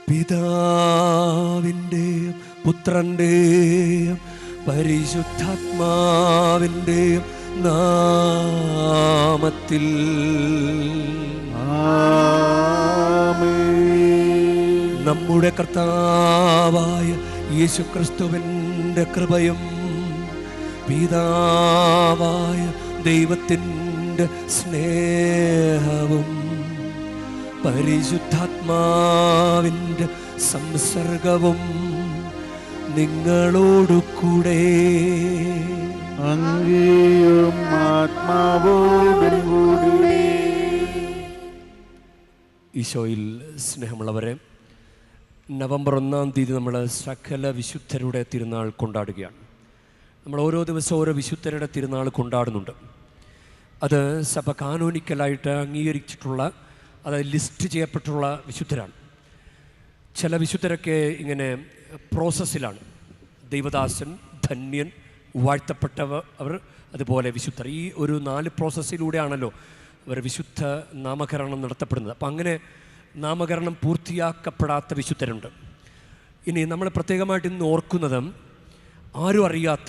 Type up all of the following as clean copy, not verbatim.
പിതാവിൻ്റെയും പുത്രൻ്റെയും പരിശുദ്ധാത്മാവിൻ്റെയും നാമത്തിൽ നമ്മുടെ കർത്താവായ യേശുക്രിസ്തുവിൻ്റെ കൃപയും പിതാവായ ദൈവത്തിൻ്റെ സ്നേഹവും പരിശുദ്ധാത്മാവിൻ്റെ സംസർഗവും നിങ്ങളോടു കൂടെ അങ്ങയും ആത്മാവോടും കൂടി. ഈശോയിൽ സ്നേഹമുള്ളവരെ, നവംബർ 1-ാം തീയതി നമ്മൾ സകല വിശുദ്ധരുടെ തിരുനാൾ കൊണ്ടാടുകയാണ്. നമ്മൾ ഓരോ ദിവസവും ഓരോ വിശുദ്ധരുടെ തിരുനാൾ കൊണ്ടാടുന്നുണ്ട്. അത് സഭ കാനോനിക്കലായിട്ട് അംഗീകരിച്ചിട്ടുള്ള, അതായത് ലിസ്റ്റ് ചെയ്യപ്പെട്ടുള്ള വിശുദ്ധരാണ്. ചില വിശുദ്ധരൊക്കെ ഇങ്ങനെ പ്രോസസ്സിലാണ്. ദൈവദാസൻ, ധന്യൻ, വാഴ്ത്തപ്പെട്ടവർ, അതുപോലെ വിശുദ്ധർ. ഈ ഒരു 4 പ്രോസസ്സിലൂടെയാണല്ലോ അവർ വിശുദ്ധ നാമകരണം നടത്തപ്പെടുന്നത്. അപ്പം അങ്ങനെ നാമകരണം പൂർത്തിയാക്കപ്പെടാത്ത വിശുദ്ധരുണ്ട്. ഇനി നമ്മൾ പ്രത്യേകമായിട്ട് ഇന്ന് ഓർക്കുന്നത് ആരും അറിയാത്ത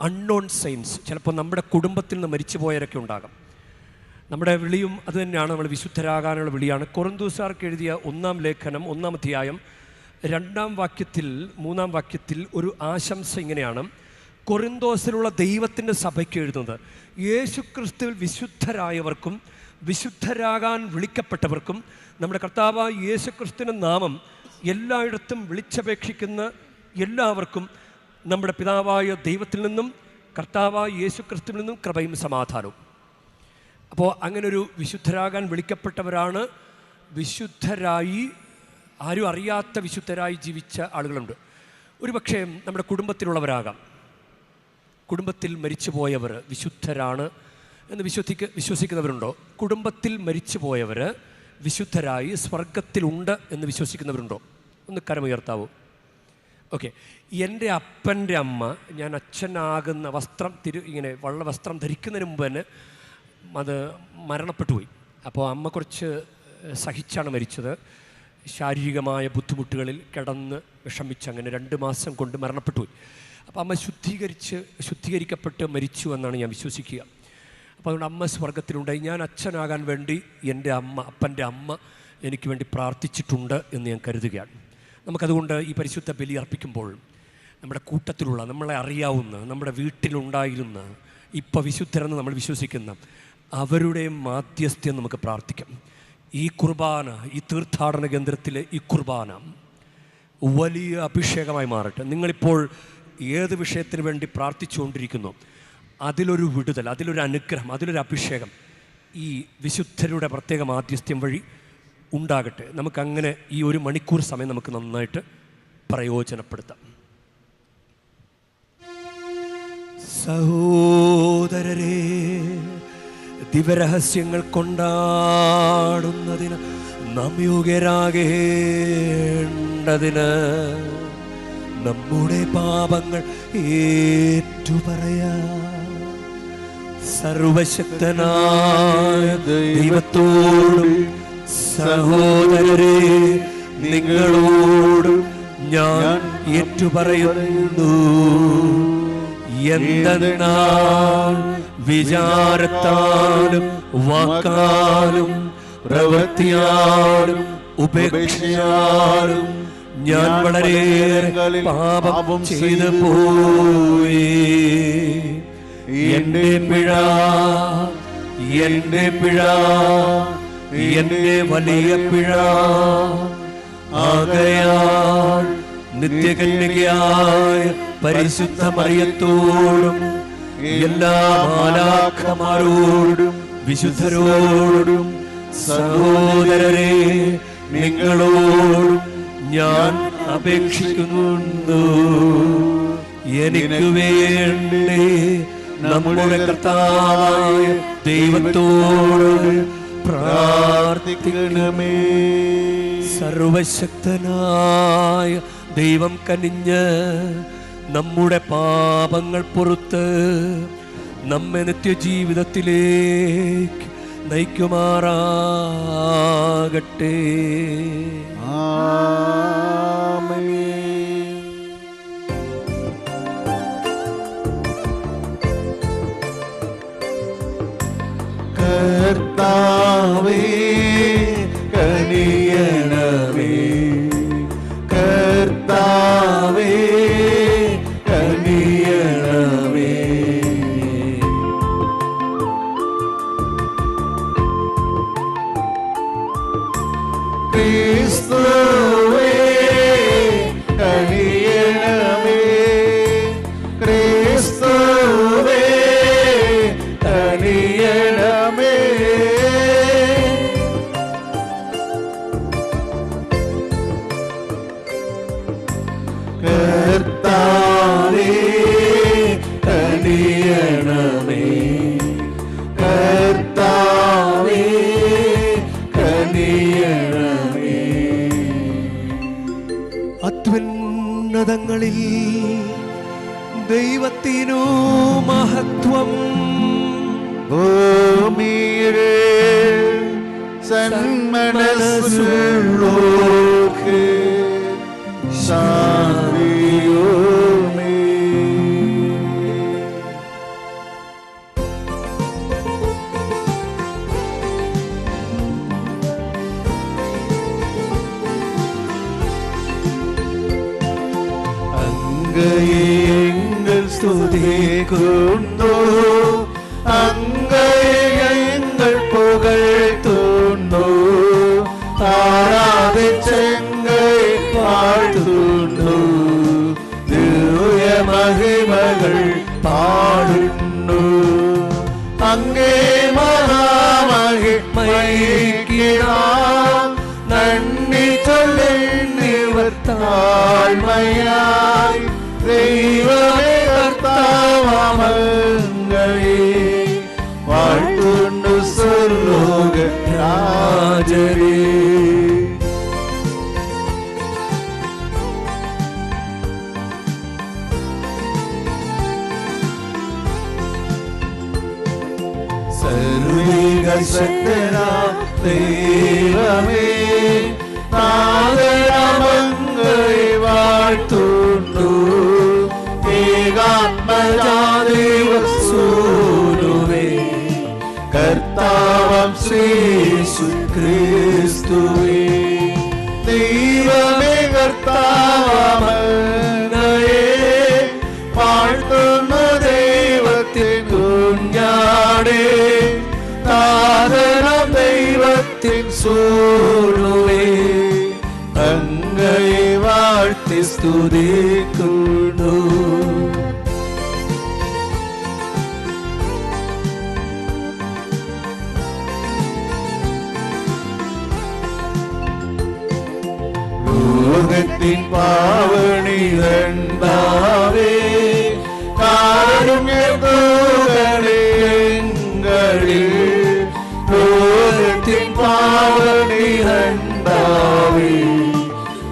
അൺനോൺ സെയിൻസ്. ചിലപ്പോൾ നമ്മുടെ കുടുംബത്തിൽ നിന്ന് മരിച്ചു പോയവരൊക്കെ ഉണ്ടാകാം. നമ്മുടെ വിളിയും അത് തന്നെയാണ്, നമ്മൾ വിശുദ്ധരാകാനുള്ള വിളിയാണ്. കൊറിന്തോസ്യർക്ക് എഴുതിയ 1-ാം ലേഖനം 1-ാം അധ്യായം 2-ാം വാക്യത്തിൽ 3-ാം വാക്യത്തിൽ ഒരു ആശംസ ഇങ്ങനെയാണ്. കൊറിന്തോസിലുള്ള ദൈവത്തിൻ്റെ സഭയ്ക്ക് എഴുതുന്നത്, യേശുക്രിസ്തുവിൽ വിശുദ്ധരായവർക്കും വിശുദ്ധരാകാൻ വിളിക്കപ്പെട്ടവർക്കും നമ്മുടെ കർത്താവായ യേശുക്രിസ്തുവിൻ്റെ നാമം എല്ലായിടത്തും വിളിച്ചപേക്ഷിക്കുന്ന എല്ലാവർക്കും നമ്മുടെ പിതാവായ ദൈവത്തിൽ നിന്നും കർത്താവായ യേശുക്രിസ്തുവിൽ നിന്നും കൃപയും സമാധാനവും. അപ്പോൾ അങ്ങനൊരു വിശുദ്ധരാകാൻ വിളിക്കപ്പെട്ടവരാണ്. വിശുദ്ധരായി, ആരും അറിയാത്ത വിശുദ്ധരായി ജീവിച്ച ആളുകളുണ്ട്. ഒരുപക്ഷെ നമ്മുടെ കുടുംബത്തിലുള്ളവരാകാം. കുടുംബത്തിൽ മരിച്ചുപോയവർ വിശുദ്ധരാണ് എന്ന് വിശ്വസിക്കുന്നവരുണ്ടോ? കുടുംബത്തിൽ മരിച്ചുപോയവർ വിശുദ്ധരായി സ്വർഗത്തിലുണ്ട് എന്ന് വിശ്വസിക്കുന്നവരുണ്ടോ? ഒന്ന് കരമുയർത്താവൂ. ഓക്കെ. എൻ്റെ അപ്പൻ്റെ അമ്മ, ഞാൻ അച്ഛനാകുന്ന വസ്ത്രം ഇങ്ങനെ വള്ള വസ്ത്രം ധരിക്കുന്നതിന് മുമ്പ് തന്നെ അത് മരണപ്പെട്ടു പോയി. അപ്പോൾ അമ്മ കുറച്ച് സഹിച്ചാണ് മരിച്ചത്. ശാരീരികമായ ബുദ്ധിമുട്ടുകളിൽ കിടന്ന് വിഷമിച്ച് അങ്ങനെ 2 മാസം കൊണ്ട് മരണപ്പെട്ടു പോയി. അപ്പോൾ അമ്മ ശുദ്ധീകരിക്കപ്പെട്ട് മരിച്ചു എന്നാണ് ഞാൻ വിശ്വസിക്കുക. അപ്പോൾ അതുകൊണ്ട് അമ്മ സ്വർഗത്തിലുണ്ടായി. ഞാൻ അച്ഛനാകാൻ വേണ്ടി എൻ്റെ അപ്പൻ്റെ അമ്മ എനിക്ക് വേണ്ടി പ്രാർത്ഥിച്ചിട്ടുണ്ട് എന്ന് ഞാൻ കരുതുകയാണ്. നമുക്കതുകൊണ്ട് ഈ പരിശുദ്ധ ബലി അർപ്പിക്കുമ്പോൾ നമ്മുടെ കൂട്ടത്തിലുള്ള, നമ്മളെ അറിയാവുന്ന, നമ്മുടെ വീട്ടിലുണ്ടായിരുന്ന, ഇപ്പോൾ വിശുദ്ധരെന്ന് നമ്മൾ വിശ്വസിക്കുന്ന അവരുടെ മാധ്യസ്ഥ്യം നമുക്ക് പ്രാർത്ഥിക്കാം. ഈ കുർബാന, ഈ തീർത്ഥാടന കേന്ദ്രത്തിലെ ഈ കുർബാന വലിയ അഭിഷേകമായി മാറട്ടെ. നിങ്ങളിപ്പോൾ ഏത് വിഷയത്തിന് വേണ്ടി പ്രാർത്ഥിച്ചുകൊണ്ടിരിക്കുന്നു, അതിലൊരു വിടുതൽ, അതിലൊരു അനുഗ്രഹം, അതിലൊരു അഭിഷേകം ഈ വിശുദ്ധരുടെ പ്രത്യേക മാധ്യസ്ഥ്യം വഴി ഉണ്ടാകട്ടെ. നമുക്കങ്ങനെ ഈ 1 മണിക്കൂർ സമയം നമുക്ക് നന്നായിട്ട് പ്രയോജനപ്പെടുത്താം. സഹോദരരെ, ദിവരഹസ്യങ്ങൾ കൊണ്ടാടുന്നതിന് നാം യോഗ്യരാകേണ്ടതിന് നമ്മുടെ പാപങ്ങൾ ഏറ്റുപറയാം. സർവശക്തനായ ദൈവത്തോടും സഹോദരരെ നിങ്ങളോടും ഞാൻ ഏറ്റുപറയുന്നു. എന്തെന്നാൽ വിചാരത്താലും വാക്കാലും പ്രവൃത്തിയാലും ഉപേക്ഷയാലും ഞാൻ വളരെയേറെ പാപം ചെയ്തു പോയി. എന്റെ പിഴ, എന്റെ പിഴ, എന്റെ വലിയ പിഴ. ആകയാൽ നിത്യകന്യകയായ പരിശുദ്ധ മറിയത്തോടും എല്ലാ മാലാഖമാരോടും വിശുദ്ധരോടും സഹോദരരെ നിങ്ങളോടും ഞാൻ അപേക്ഷിക്കുന്നു. എനിക്ക് വേണ്ടി നമ്മുടെ കർത്താവായ ദൈവത്തോട് പ്രാർത്ഥിക്കണമേ. സർവശക്തനായ ദൈവം കനിഞ്ഞ് നമ്മുടെ പാപങ്ങൾ പുറത്ത് നമ്മെ നിത്യജീവിതത്തിലേക്ക് നയിക്കുമാറാകട്ടെ. കർത്താവേ കനിയണമേ, കർത്താവേ കനിയണമേ. ക്രിസ്തുവേ കനിയണമേ, ക്രിസ്തുവേ കനിയണമേ. കർത്താവേ കനിയണമേ, കർത്താവേ കനിയണമേ. അത്യുന്നതങ്ങളിൽ ദൈവത്തിനു മഹത്വം, ഭൂമിയിലെ സന്മനസ്സുള്ളോർക്ക് ശാന്തിയുമേ. അങ്ങയെ സ്തുതിക്കുന്നു, അങ്ങയെ പുകഴ്ത്തുന്നു, ആരാധിച്ചങ്ങയെ പാടുന്നു, ദിവ്യമഹിമകൾ പാടുന്നു. അങ്ങേ മഹാമഹിമയ്ക്കിടാം നന്ദി ചൊല്ലുന്നിവർ താഴ്മയായി. ദൈവമേ കർത്താവങ്ങയെ വാഴ്ത്തുന്നു സർവ്വലോക രാജരേ. സർവ്വീക ശക്തനാം ദൈവമേ നാദമങ്ങയെ വാഴ്ത്തുന്നു, ഏകാത്മജാദേവസൂനുവേ കർത്താവം ശ്രീയേശു ക്രിസ്തുവേ. ദൈവമേ കർത്താവങ്ങയെ വാഴ്ത്തുന്നു, ദൈവത്തിൻ കുഞ്ഞാടേ താതനാം ദൈവത്തിൻ സൂനുവേ അങ്ങയെ വാഴ്ത്തി സ്തുതിക്കുന്നു. ലോകത്തിൻ പാവണിരണ്ടാവേ കാരുണ്യത്തോകളിൽ, ലോകത്തിൻ പാവണിരണ്ടാവേ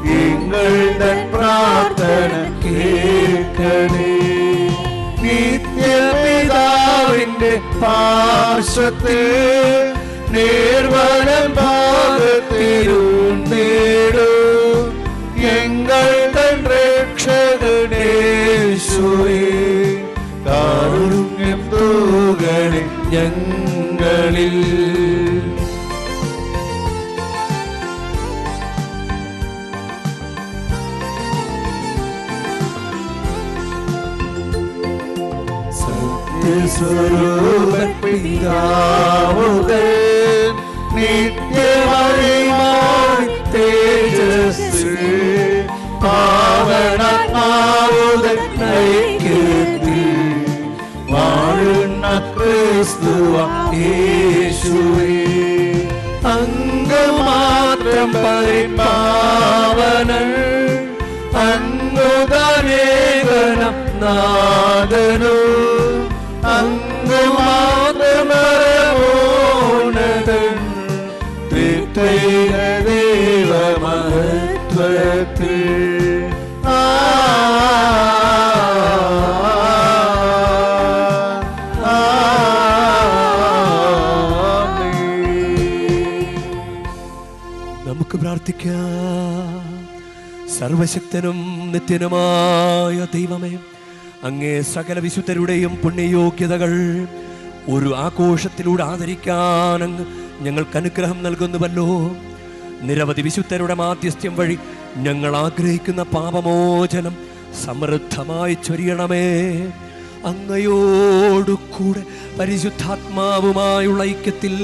നിങ്ങൾ തൻ പ്രാർത്ഥന കേൾക്കണേ. നിത്യപിതാവിന്റെ പാർശ്വത്തിൽ നിർവലം ഭാഗത്തിരുന്നേടൂ, എങ്ങൾ തൻ രക്ഷകനേശുവേ കാരുണ്യം തൂകണേ ഞങ്ങളിൽ. സത്യസ്വരൂപൻ പിതാവുതൻ നിത്യമഹിമാൻ തേജസ്സിൽ പാവനാത്മാവുതൻ ഐക്യത്തിൽ വാഴുന്ന ക്രിസ്തുവാം യേശുവേ. അങ്ങുമാത്രം പരിപാവനൻ, അങ്ങുതനേകനം നാദനു, അങ്ങുമാത്രമോനതൻ തൃത്വൈക ദൈവമഹത്വത്തിൽ. സ്തുതിക്കാം. സർവശക്തനും നിത്യനുമായ ദൈവമേ, അങ്ങേ സകല വിശുദ്ധരുടെയും പുണ്യയോഗ്യതകൾ ഒരു ആഘോഷത്തിലൂടെ ആദരിക്കാൻ അങ്ങ് ഞങ്ങൾക്ക് അനുഗ്രഹം നൽകുന്നുവല്ലോ. നിരവധി വിശുദ്ധരുടെ മാധ്യസ്ഥ്യം വഴി ഞങ്ങൾ ആഗ്രഹിക്കുന്ന പാപമോചനം സമൃദ്ധമായി ചൊരിയണമേ. അങ്ങയോടുകൂടെ പരിശുദ്ധാത്മാവുമായുള്ള ഐക്യത്തിൽ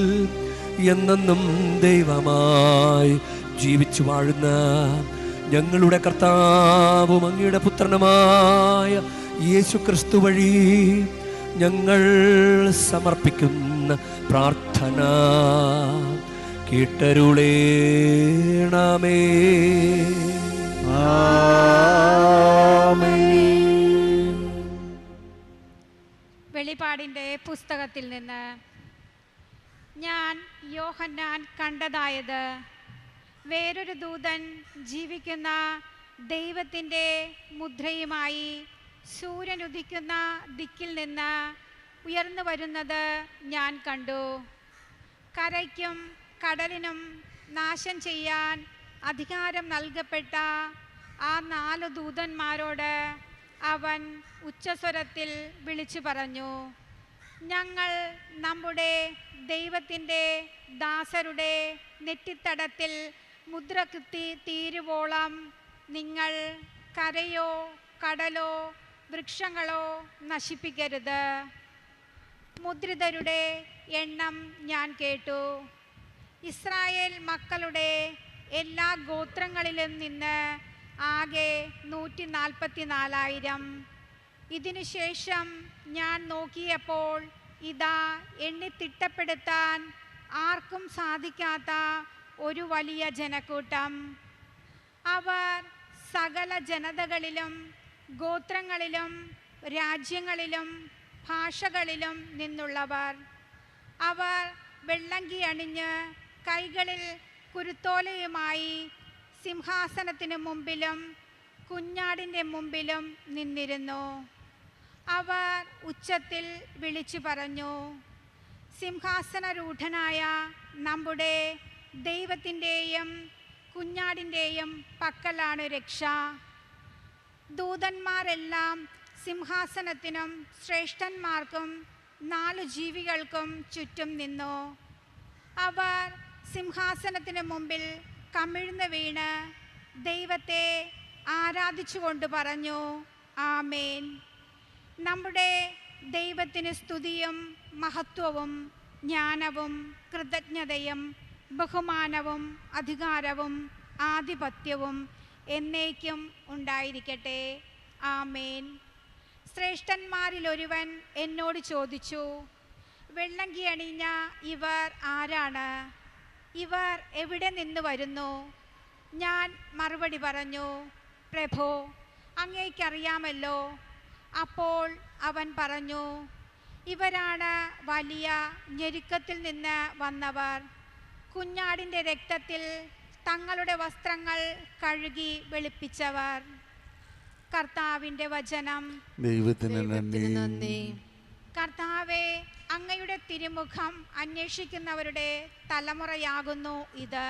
എന്നെന്നും ദൈവമായി ജീവിച്ചു വാഴുന്ന ഞങ്ങളുടെ കർത്താവും അങ്ങയുടെ പുത്രനുമായ യേശുക്രിസ്തു വഴി ഞങ്ങൾ സമർപ്പിക്കുന്ന പ്രാർത്ഥന കേട്ടരുളേണമേ. വെളിപാടിൻ്റെ പുസ്തകത്തിൽ നിന്ന് ഞാൻ യോഹന്നാൻ കണ്ടതായത്, വേറൊരു ദൂതൻ ജീവിക്കുന്ന ദൈവത്തിൻ്റെ മുദ്രയുമായി സൂര്യൻ ഉദിക്കുന്ന ദിക്കിൽ നിന്ന് ഉയർന്നു വരുന്നത് ഞാൻ കണ്ടു. കരയ്ക്കും കടലിനും നാശം ചെയ്യാൻ അധികാരം നൽകപ്പെട്ട ആ 4 ദൂതന്മാരോട് അവൻ ഉച്ചസ്വരത്തിൽ വിളിച്ചു പറഞ്ഞു, ഞങ്ങൾ നമ്മുടെ ദൈവത്തിൻ്റെ ദാസരുടെ നെറ്റിത്തടത്തിൽ മുദ്ര കുത്തി തീരുവോളം നിങ്ങൾ കരയോ കടലോ വൃക്ഷങ്ങളോ നശിപ്പിക്കരുത്. മുദ്രിതരുടെ എണ്ണം ഞാൻ കേട്ടു. ഇസ്രായേൽ മക്കളുടെ എല്ലാ ഗോത്രങ്ങളിലും നിന്ന് ആകെ 144,000. ഇതിനുശേഷം ഞാൻ നോക്കിയപ്പോൾ ഇതാ, എണ്ണി തിട്ടപ്പെടുത്താൻ ആർക്കും സാധിക്കാത്ത ഒരു വലിയ ജനക്കൂട്ടം. അവർ സകല ജനതകളിലും ഗോത്രങ്ങളിലും രാജ്യങ്ങളിലും ഭാഷകളിലും നിന്നുള്ളവർ. അവർ വെള്ളങ്കി അണിഞ്ഞ് കൈകളിൽ കുരുത്തോലയുമായി സിംഹാസനത്തിന് മുമ്പിലും കുഞ്ഞാടിൻ്റെ മുമ്പിലും നിന്നിരുന്നു. അവർ ഉച്ചത്തിൽ വിളിച്ചു പറഞ്ഞു, സിംഹാസനരൂഢനായ നമ്മുടെ ദൈവത്തിൻ്റെയും കുഞ്ഞാടിൻ്റെയും പക്കലാണ് രക്ഷ. ദൂതന്മാരെല്ലാം സിംഹാസനത്തിനും ശ്രേഷ്ഠന്മാർക്കും 4 ജീവികൾക്കും ചുറ്റും നിന്നു. അവർ സിംഹാസനത്തിന് മുമ്പിൽ കമിഴ്ന്ന് വീണ് ദൈവത്തെ ആരാധിച്ചുകൊണ്ട് പറഞ്ഞു, ആമേൻ. നമ്മുടെ ദൈവത്തിന് സ്തുതിയും മഹത്വവും ജ്ഞാനവും കൃതജ്ഞതയും ബഹുമാനവും അധികാരവും ആധിപത്യവും എന്നേക്കും ഉണ്ടായിരിക്കട്ടെ. ആമേൻ. ശ്രേഷ്ഠന്മാരിലൊരുവൻ എന്നോട് ചോദിച്ചു, വെള്ളങ്കി അണിഞ്ഞ ഇവർ ആരാണ്? ഇവർ എവിടെ നിന്ന് വരുന്നു? ഞാൻ മറുപടി പറഞ്ഞു, പ്രഭോ, അങ്ങേക്കറിയാമല്ലോ. അപ്പോൾ അവൻ പറഞ്ഞു, ഇവരാണ് വലിയ ഞെരുക്കത്തിൽ നിന്ന് വന്നവർ. കുഞ്ഞാടിൻ്റെ രക്തത്തിൽ തങ്ങളുടെ വസ്ത്രങ്ങൾ കഴുകി വെളുപ്പിച്ചവർ. കർത്താവിൻ്റെ വചനം. ദൈവത്തിന് നന്ദി. കർത്താവേ, അങ്ങയുടെ തിരുമുഖം അന്വേഷിക്കുന്നവരുടെ തലമുറയാകുന്നു ഇത്.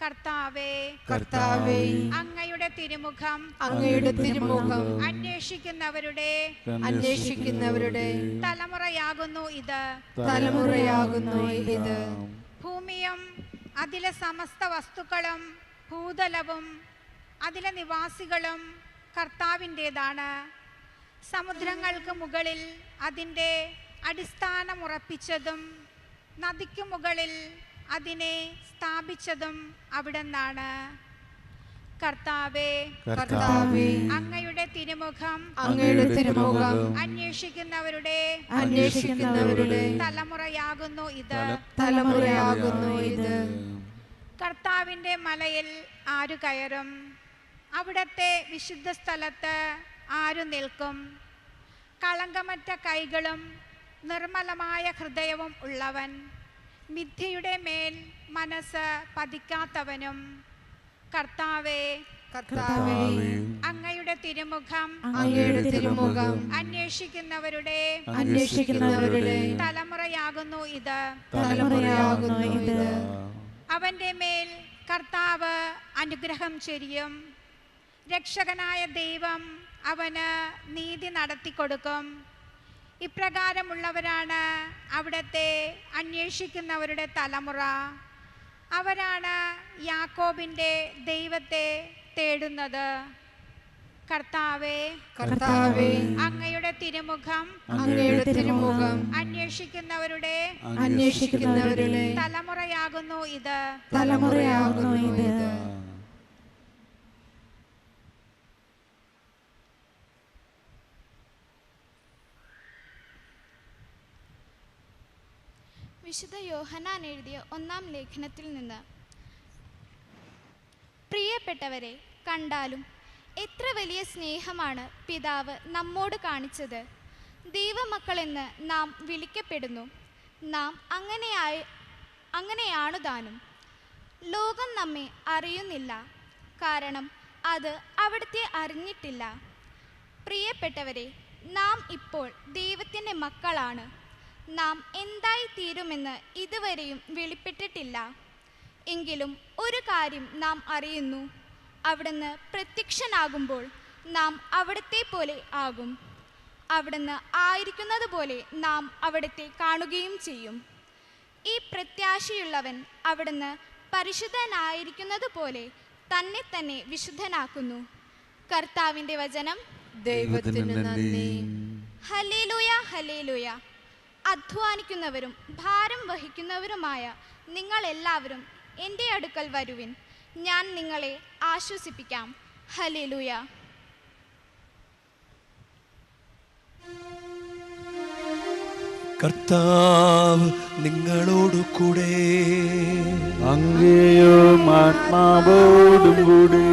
കർത്താവേ, കർത്താവേ, അങ്ങയുടെ തിരുമുഖം അന്വേഷിക്കുന്നവരുടെ തലമുറയാകുന്നു ഇത്. ഭൂമിയും അതിലെ സമസ്ത വസ്തുക്കളും ഭൂതലവും അതിലെ നിവാസികളും കർത്താവിൻ്റേതാണ്. സമുദ്രങ്ങൾക്ക് മുകളിൽ അതിൻ്റെ അടിസ്ഥാനമുറപ്പിച്ചതും നദിക്കു മുകളിൽ അതിനെ സ്ഥാപിച്ചതും അവിടുന്നാണ്. കർത്താവേ, അങ്ങയുടെ തിരുമുഖം അന്വേഷിക്കുന്നവരുടെ തലമുറയാകുന്നു ഇത്. കർത്താവിൻ്റെ മലയിൽ ആരു കയറും? അവിടത്തെ വിശുദ്ധ സ്ഥലത്ത് ആരു നിൽക്കും? കളങ്കമറ്റ കൈകളും നിർമ്മലമായ ഹൃദയവും ഉള്ളവൻ, മിഥ്യയുടെ മേൽ മനസ്സ് പതിക്കാത്തവനും. കർത്താവേ, അങ്ങയുടെ തിരുമുഖം അന്വേഷിക്കുന്നവരുടെ തലമുറയാകുന്നു ഇത്. അവന്റെ മേൽ കർത്താവ് അനുഗ്രഹം ചൊരിയും. രക്ഷകനായ ദൈവം അവന് നീതി നടത്തിക്കൊടുക്കും. ഇപ്രകാരമുള്ളവരാണ് അവിടുത്തെ അന്വേഷിക്കുന്നവരുടെ തലമുറ. അവരാണ് യാക്കോബിൻ്റെ ദൈവത്തെ തേടുന്നത്. കർത്താവേ, കർത്താവേ, അങ്ങയുടെ തിരുമുഖം അന്വേഷിക്കുന്നവരുടെ തലമുറയാകുന്നു ഇത്. വിശുദ്ധ യോഹന്നാൻ എഴുതിയ 1-ാം ലേഖനത്തിൽ നിന്ന്: പ്രിയപ്പെട്ടവരെ, കണ്ടാലും എത്ര വലിയ സ്നേഹമാണ് പിതാവ് നമ്മോട് കാണിച്ചത്. ദൈവമക്കളെന്ന് നാം വിളിക്കപ്പെടുന്നു. നാം അങ്ങനെയാണു താനും. ലോകം നമ്മെ അറിയുന്നില്ല, കാരണം അത് അവിടുത്തെ അറിഞ്ഞിട്ടില്ല. പ്രിയപ്പെട്ടവരെ, നാം ഇപ്പോൾ ദൈവത്തിൻ്റെ മക്കളാണ്. നാം എന്തായി തീരുമെന്ന് ഇതുവരെയും വെളിപ്പെട്ടിട്ടില്ല. എങ്കിലും ഒരു കാര്യം നാം അറിയുന്നു: അവിടുന്ന് പ്രത്യക്ഷനാകുമ്പോൾ നാം അവിടുത്തെ പോലെ ആകും. അവിടുന്ന് ആയിരിക്കുന്നത് പോലെ നാം അവിടുത്തെ കാണുകയും ചെയ്യും. ഈ പ്രത്യാശയുള്ളവൻ അവിടുന്ന് പരിശുദ്ധനായിരിക്കുന്നത് പോലെ തന്നെ തന്നെ വിശുദ്ധനാക്കുന്നു. കർത്താവിൻ്റെ വചനം. ദൈവത്തിന് നന്ദി. Hallelujah, hallelujah. അധ്വാനിക്കുന്നവരും ഭാരം വഹിക്കുന്നവരുമായ നിങ്ങളെല്ലാവരും എൻ്റെ അടുക്കൽ വരുവിൻ, ഞാൻ നിങ്ങളെ ആശ്വസിപ്പിക്കാം. ഹല്ലേലൂയ. കർത്താവ് നിങ്ങളോടു കൂടെ, അങ്ങയും ആത്മാവോടും കൂടി.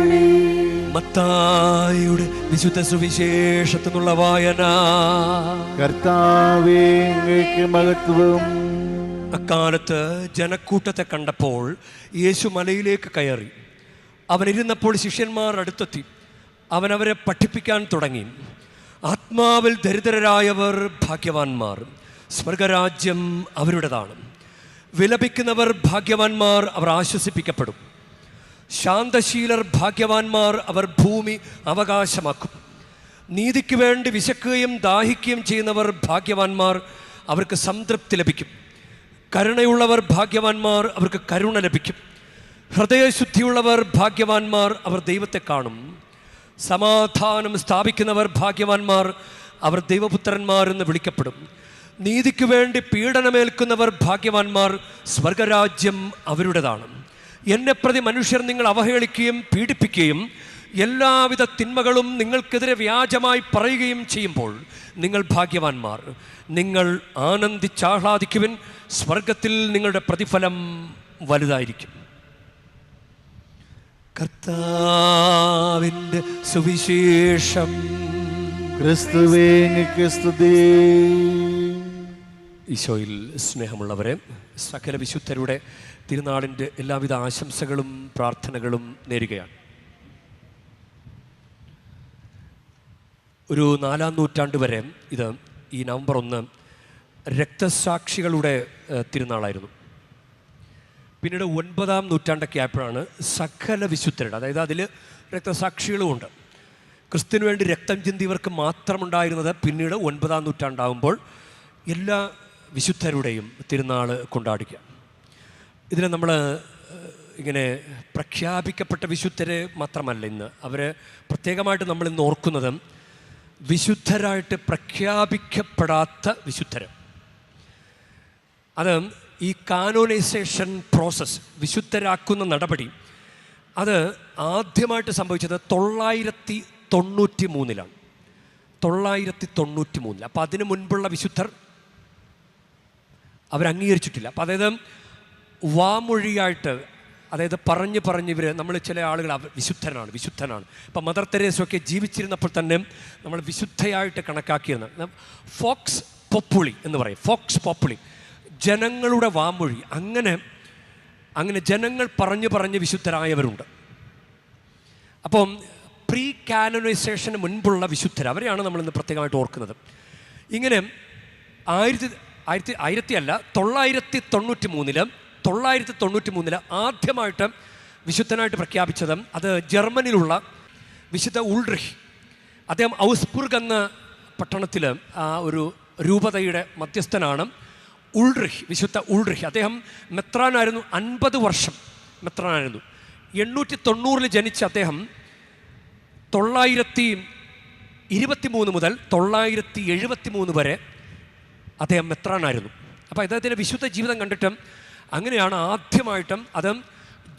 മത്തായിയുടെ വിശുദ്ധ സുവിശേഷത്തിൽ നിന്നുള്ള വായന. കർത്താവേ, അങ്ങേക്ക് മഹത്വം. അക്കാലത്ത് ജനക്കൂട്ടത്തെ കണ്ടപ്പോൾ യേശു മലയിലേക്ക് കയറി. അവനിരുന്നപ്പോൾ ശിഷ്യന്മാർ അടുത്തെത്തി. അവനവരെ പഠിപ്പിക്കാൻ തുടങ്ങി. ആത്മാവിൽ ദരിദ്രരായവർ ഭാഗ്യവാന്മാർ, സ്വർഗരാജ്യം അവരുടേതാണ്. വിലപിക്കുന്നവർ ഭാഗ്യവാന്മാർ, അവർ ആശ്വസിപ്പിക്കപ്പെടും. ശാന്തശീലർ ഭാഗ്യവാന്മാർ, അവർ ഭൂമി അവകാശമാക്കും. നീതിക്ക് വേണ്ടി വിശക്കുകയും ദാഹിക്കുകയും ചെയ്യുന്നവർ ഭാഗ്യവാന്മാർ, അവർക്ക് സംതൃപ്തി ലഭിക്കും. കരുണയുള്ളവർ ഭാഗ്യവാന്മാർ, അവർക്ക് കരുണ ലഭിക്കും. ഹൃദയശുദ്ധിയുള്ളവർ ഭാഗ്യവാന്മാർ, അവർ ദൈവത്തെ കാണും. സമാധാനം സ്ഥാപിക്കുന്നവർ ഭാഗ്യവാന്മാർ, അവർ ദൈവപുത്രന്മാരെന്ന് വിളിക്കപ്പെടും. നീതിക്ക് വേണ്ടി പീഡനമേൽക്കുന്നവർ ഭാഗ്യവാന്മാർ, സ്വർഗരാജ്യം അവരുടേതാണ്. എന്നെ പ്രതി മനുഷ്യർ നിങ്ങൾ അവഹേളിക്കുകയും പീഡിപ്പിക്കുകയും എല്ലാവിധ തിന്മകളും നിങ്ങൾക്കെതിരെ വ്യാജമായി പറയുകയും ചെയ്യുമ്പോൾ നിങ്ങൾ ഭാഗ്യവാന്മാർ. നിങ്ങൾ ആനന്ദിച്ചാഹ്ലാദിക്കുവിൻ, സ്വർഗത്തിൽ നിങ്ങളുടെ പ്രതിഫലം വലുതായിരിക്കും. കർത്താവിൻ്റെ സുവിശേഷം. ക്രിസ്തുവേ, അങ്ങേക്ക് സ്തുതി. ഈശോയിൽ സ്നേഹമുള്ളവരെ, സകല വിശുദ്ധരുടെ തിരുനാളിൻ്റെ എല്ലാവിധ ആശംസകളും പ്രാർത്ഥനകളും നേരുകയാണ്. ഒരു 4-ാം നൂറ്റാണ്ട് വരെ ഈ നവംബർ 1 രക്തസാക്ഷികളുടെ തിരുനാളായിരുന്നു. പിന്നീട് 9-ാം നൂറ്റാണ്ടൊക്കെ ആയപ്പോഴാണ് സകല വിശുദ്ധരുടെ, അതായത് അതിൽ രക്തസാക്ഷികളുമുണ്ട്. ക്രിസ്തുവിന് വേണ്ടി രക്തം ചിന്തിയവർക്ക് മാത്രമുണ്ടായിരുന്നത് പിന്നീട് 9-ാം നൂറ്റാണ്ടാകുമ്പോൾ എല്ലാ വിശുദ്ധരുടെയും തിരുനാൾ കൊണ്ടാടുക. ഇതിൽ നമ്മൾ ഇങ്ങനെ പ്രഖ്യാപിക്കപ്പെട്ട വിശുദ്ധരെ മാത്രമല്ല ഇന്ന്, അവരെ പ്രത്യേകമായിട്ട് നമ്മൾ ഇന്ന് ഓർക്കുന്നത് വിശുദ്ധരായിട്ട് പ്രഖ്യാപിക്കപ്പെടാത്ത വിശുദ്ധർ. അത് ഈ കാനോനൈസേഷൻ പ്രോസസ്സ്, വിശുദ്ധരാക്കുന്ന നടപടി, അത് ആദ്യമായിട്ട് സംഭവിച്ചത് 993-ലാണ്. 993. അപ്പോൾ അതിന് മുൻപുള്ള വിശുദ്ധർ അവരംഗീകരിച്ചിട്ടില്ല. അപ്പോൾ അതായത് വാമൊഴിയായിട്ട്, അതായത് പറഞ്ഞ് ഇവർ, നമ്മൾ ചില ആളുകൾ വിശുദ്ധനാണ്. ഇപ്പം മദർ തെരേസയൊക്കെ ജീവിച്ചിരുന്നപ്പോൾ തന്നെ നമ്മൾ വിശുദ്ധയായിട്ട് കണക്കാക്കിയിരുന്നത് ഫോക്സ് പോപ്പുളി എന്ന് പറയും. ഫോക്സ് പോപ്പുളി, ജനങ്ങളുടെ വാമൊഴി. അങ്ങനെ ജനങ്ങൾ പറഞ്ഞ് വിശുദ്ധരായവരുണ്ട്. അപ്പം പ്രീ കാനോനൈസേഷന് മുൻപുള്ള വിശുദ്ധർ, അവരെയാണ് നമ്മളിന്ന് പ്രത്യേകമായിട്ട് ഓർക്കുന്നത്. ഇങ്ങനെ 993 ആദ്യമായിട്ട് വിശുദ്ധനായിട്ട് പ്രഖ്യാപിച്ചത് അത് ജർമ്മനിയിലുള്ള വിശുദ്ധ ഉൾറിഹ്. അദ്ദേഹം ഔസ്ബുർഗ് എന്ന പട്ടണത്തിൽ ഒരു രൂപതയുടെ മധ്യസ്ഥനാണ്. ഉൾറിഹ്, വിശുദ്ധ ഉൾറിഹ്. അദ്ദേഹം മെത്രാനായിരുന്നു, 50 വർഷം മെത്രാനായിരുന്നു. 890 ജനിച്ച അദ്ദേഹം 923 മുതൽ 973 വരെ അദ്ദേഹം മെത്രാനായിരുന്നു. അപ്പോൾ അദ്ദേഹത്തിൻ്റെ വിശുദ്ധ ജീവിതം കണ്ടിട്ട് അങ്ങനെയാണ് ആദ്യമായിട്ടും, അത്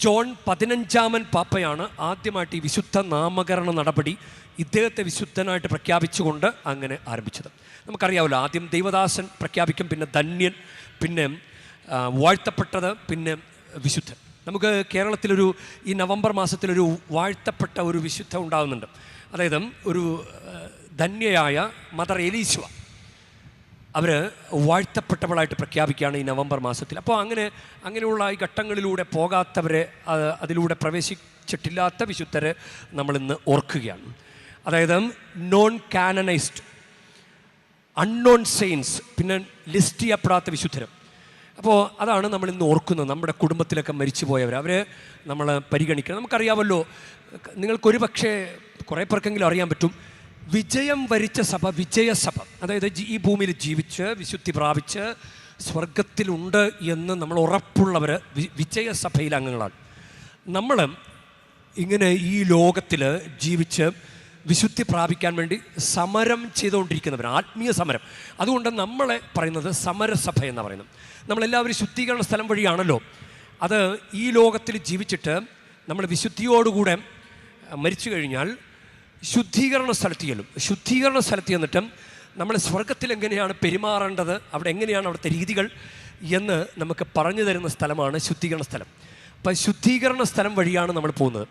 ജോൺ 15 പാപ്പയാണ് ആദ്യമായിട്ട് ഈ വിശുദ്ധ നാമകരണ നടപടി ഇദ്ദേഹത്തെ വിശുദ്ധനായിട്ട് പ്രഖ്യാപിച്ചുകൊണ്ട് അങ്ങനെ ആരംഭിച്ചത്. നമുക്കറിയാമല്ലോ, ആദ്യം ദൈവദാസൻ പ്രഖ്യാപിക്കും, പിന്നെ ധന്യൻ, പിന്നെ വാഴ്ത്തപ്പെട്ടത്, പിന്നെ വിശുദ്ധൻ. നമുക്ക് കേരളത്തിലൊരു ഈ നവംബർ മാസത്തിലൊരു വാഴ്ത്തപ്പെട്ട ഒരു വിശുദ്ധ ഉണ്ടാകുന്നുണ്ട്. അതായത് ഒരു ധന്യയായ മദർ എലീശ, അവർ വാഴ്ത്തപ്പെട്ടവളായിട്ട് പ്രഖ്യാപിക്കുകയാണ് ഈ നവംബർ മാസത്തിൽ. അപ്പോൾ അങ്ങനെയുള്ള ഈ ഘട്ടങ്ങളിലൂടെ പോകാത്തവരെ, അതിലൂടെ പ്രവേശിച്ചിട്ടില്ലാത്ത വിശുദ്ധരെ നമ്മളിന്ന് ഓർക്കുകയാണ്. അതായത് നോൺ കാനനൈസ്ഡ്, അൺനോൺ സെയിൻസ്, പിന്നെ ലിസ്റ്റ് ചെയ്യപ്പെടാത്ത വിശുദ്ധരും. അപ്പോൾ അതാണ് നമ്മളിന്ന് ഓർക്കുന്നത്. നമ്മുടെ കുടുംബത്തിലൊക്കെ മരിച്ചുപോയവർ, അവരെ നമ്മൾ പരിഗണിക്കണം. നമുക്കറിയാമല്ലോ, നിങ്ങൾക്കൊരു പക്ഷേ കുറേ പേർക്കെങ്കിലും അറിയാൻ പറ്റും, വിജയം വരിച്ച സഭ, വിജയസഭ, അതായത് ഈ ഭൂമിയിൽ ജീവിച്ച് വിശുദ്ധി പ്രാപിച്ച് സ്വർഗത്തിലുണ്ട് എന്ന് നമ്മൾ ഉറപ്പുള്ളവർ വിജയസഭയിലെ അംഗങ്ങളാണ്. നമ്മൾ ഇങ്ങനെ ഈ ലോകത്തിൽ ജീവിച്ച് വിശുദ്ധി പ്രാപിക്കാൻ വേണ്ടി സമരം ചെയ്തുകൊണ്ടിരിക്കുന്നവർ, ആത്മീയ സമരം. അതുകൊണ്ട് നമ്മളെ പറയുന്നത് സമരസഭ എന്നാണ് പറയുന്നത്. നമ്മളെല്ലാവരും ശുദ്ധീകരണ സ്ഥലം വഴിയാണല്ലോ. അത് ഈ ലോകത്തിൽ ജീവിച്ചിട്ട് നമ്മൾ വിശുദ്ധിയോടുകൂടെ മരിച്ചു കഴിഞ്ഞാൽ ശുദ്ധീകരണ സ്ഥലത്ത് ചെല്ലും. ശുദ്ധീകരണ സ്ഥലത്ത് ചെന്നിട്ട് നമ്മൾ സ്വർഗത്തിൽ എങ്ങനെയാണ് പെരുമാറേണ്ടത്, അവിടെ എങ്ങനെയാണ് അവിടുത്തെ രീതികൾ എന്ന് നമുക്ക് പറഞ്ഞു തരുന്ന സ്ഥലമാണ് ശുദ്ധീകരണ സ്ഥലം. അപ്പം ശുദ്ധീകരണ സ്ഥലം വഴിയാണ് നമ്മൾ പോകുന്നത്.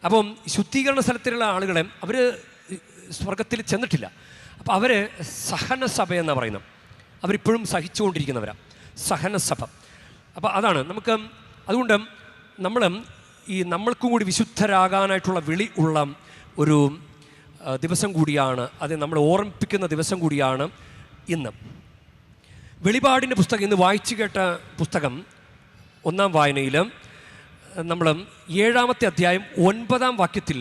അപ്പം ശുദ്ധീകരണ സ്ഥലത്തിലുള്ള ആളുകളെ അവർ സ്വർഗത്തിൽ ചെന്നിട്ടില്ല. അപ്പം അവർ സഹനസഭ എന്നാണ് പറയുന്നത്. അവരിപ്പോഴും സഹിച്ചുകൊണ്ടിരിക്കുന്നവരാണ്, സഹനസഭ. അപ്പോൾ അതാണ് നമുക്ക്. അതുകൊണ്ട് നമ്മൾക്കും കൂടി വിശുദ്ധരാകാനായിട്ടുള്ള വിളി ഉള്ള ഒരു ദിവസം കൂടിയാണ്, അത് നമ്മൾ ഓർമ്മിപ്പിക്കുന്ന ദിവസം കൂടിയാണ് ഇന്ന്. വെളിപാടിൻ്റെ പുസ്തകം, ഇന്ന് വായിച്ചു കേട്ട പുസ്തകം 1-ാം വായനയിൽ നമ്മൾ 7-ാമത്തെ അധ്യായം 9-ാം വാക്യത്തിൽ,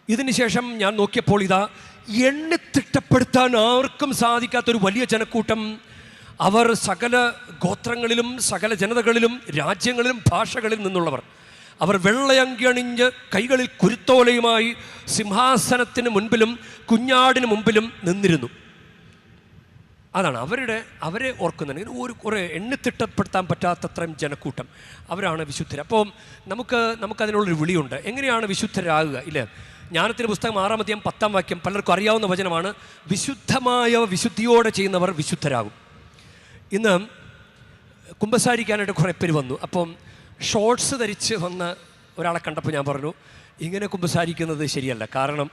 ഇതിനുശേഷം ഞാൻ നോക്കിയപ്പോൾ ഇതാ എണ്ണിത്തിട്ടപ്പെടുത്താൻ ആർക്കും സാധിക്കാത്തൊരു വലിയ ജനക്കൂട്ടം, അവർ സകല ഗോത്രങ്ങളിലും സകല ജനതകളിലും രാജ്യങ്ങളിലും ഭാഷകളിൽ നിന്നുള്ളവർ, അവർ വെള്ളയങ്കി അണിഞ്ഞ് കൈകളിൽ കുരുത്തോലയുമായി സിംഹാസനത്തിന് മുൻപിലും കുഞ്ഞാടിന് മുമ്പിലും നിന്നിരുന്നു. അതാണ് അവരെ ഓർക്കുന്നത്. കുറേ എണ്ണിത്തിട്ടപ്പെടുത്താൻ പറ്റാത്തത്രയും ജനക്കൂട്ടം, അവരാണ് വിശുദ്ധർ. അപ്പോൾ നമുക്കതിനുള്ളൊരു വിളിയുണ്ട്. എങ്ങനെയാണ് വിശുദ്ധരാകുക? ഇല്ലേ, ജ്ഞാനത്തിൻ്റെ പുസ്തകം 6-ാം അധ്യായം 10-ാം വാക്യം പലർക്കും അറിയാവുന്ന വചനമാണ്. വിശുദ്ധമായ വിശുദ്ധിയോടെ ചെയ്യുന്നവർ വിശുദ്ധരാകും. ഇന്ന് കുമ്പസാരിക്കാനായിട്ട് കുറേ പേര് വന്നു. അപ്പം ഷോർട്സ് ധരിച്ച് വന്ന ഒരാളെ കണ്ടപ്പോൾ ഞാൻ പറഞ്ഞു, ഇങ്ങനെ കുമ്പസാരിക്കുന്നത് ശരിയല്ല. കാരണം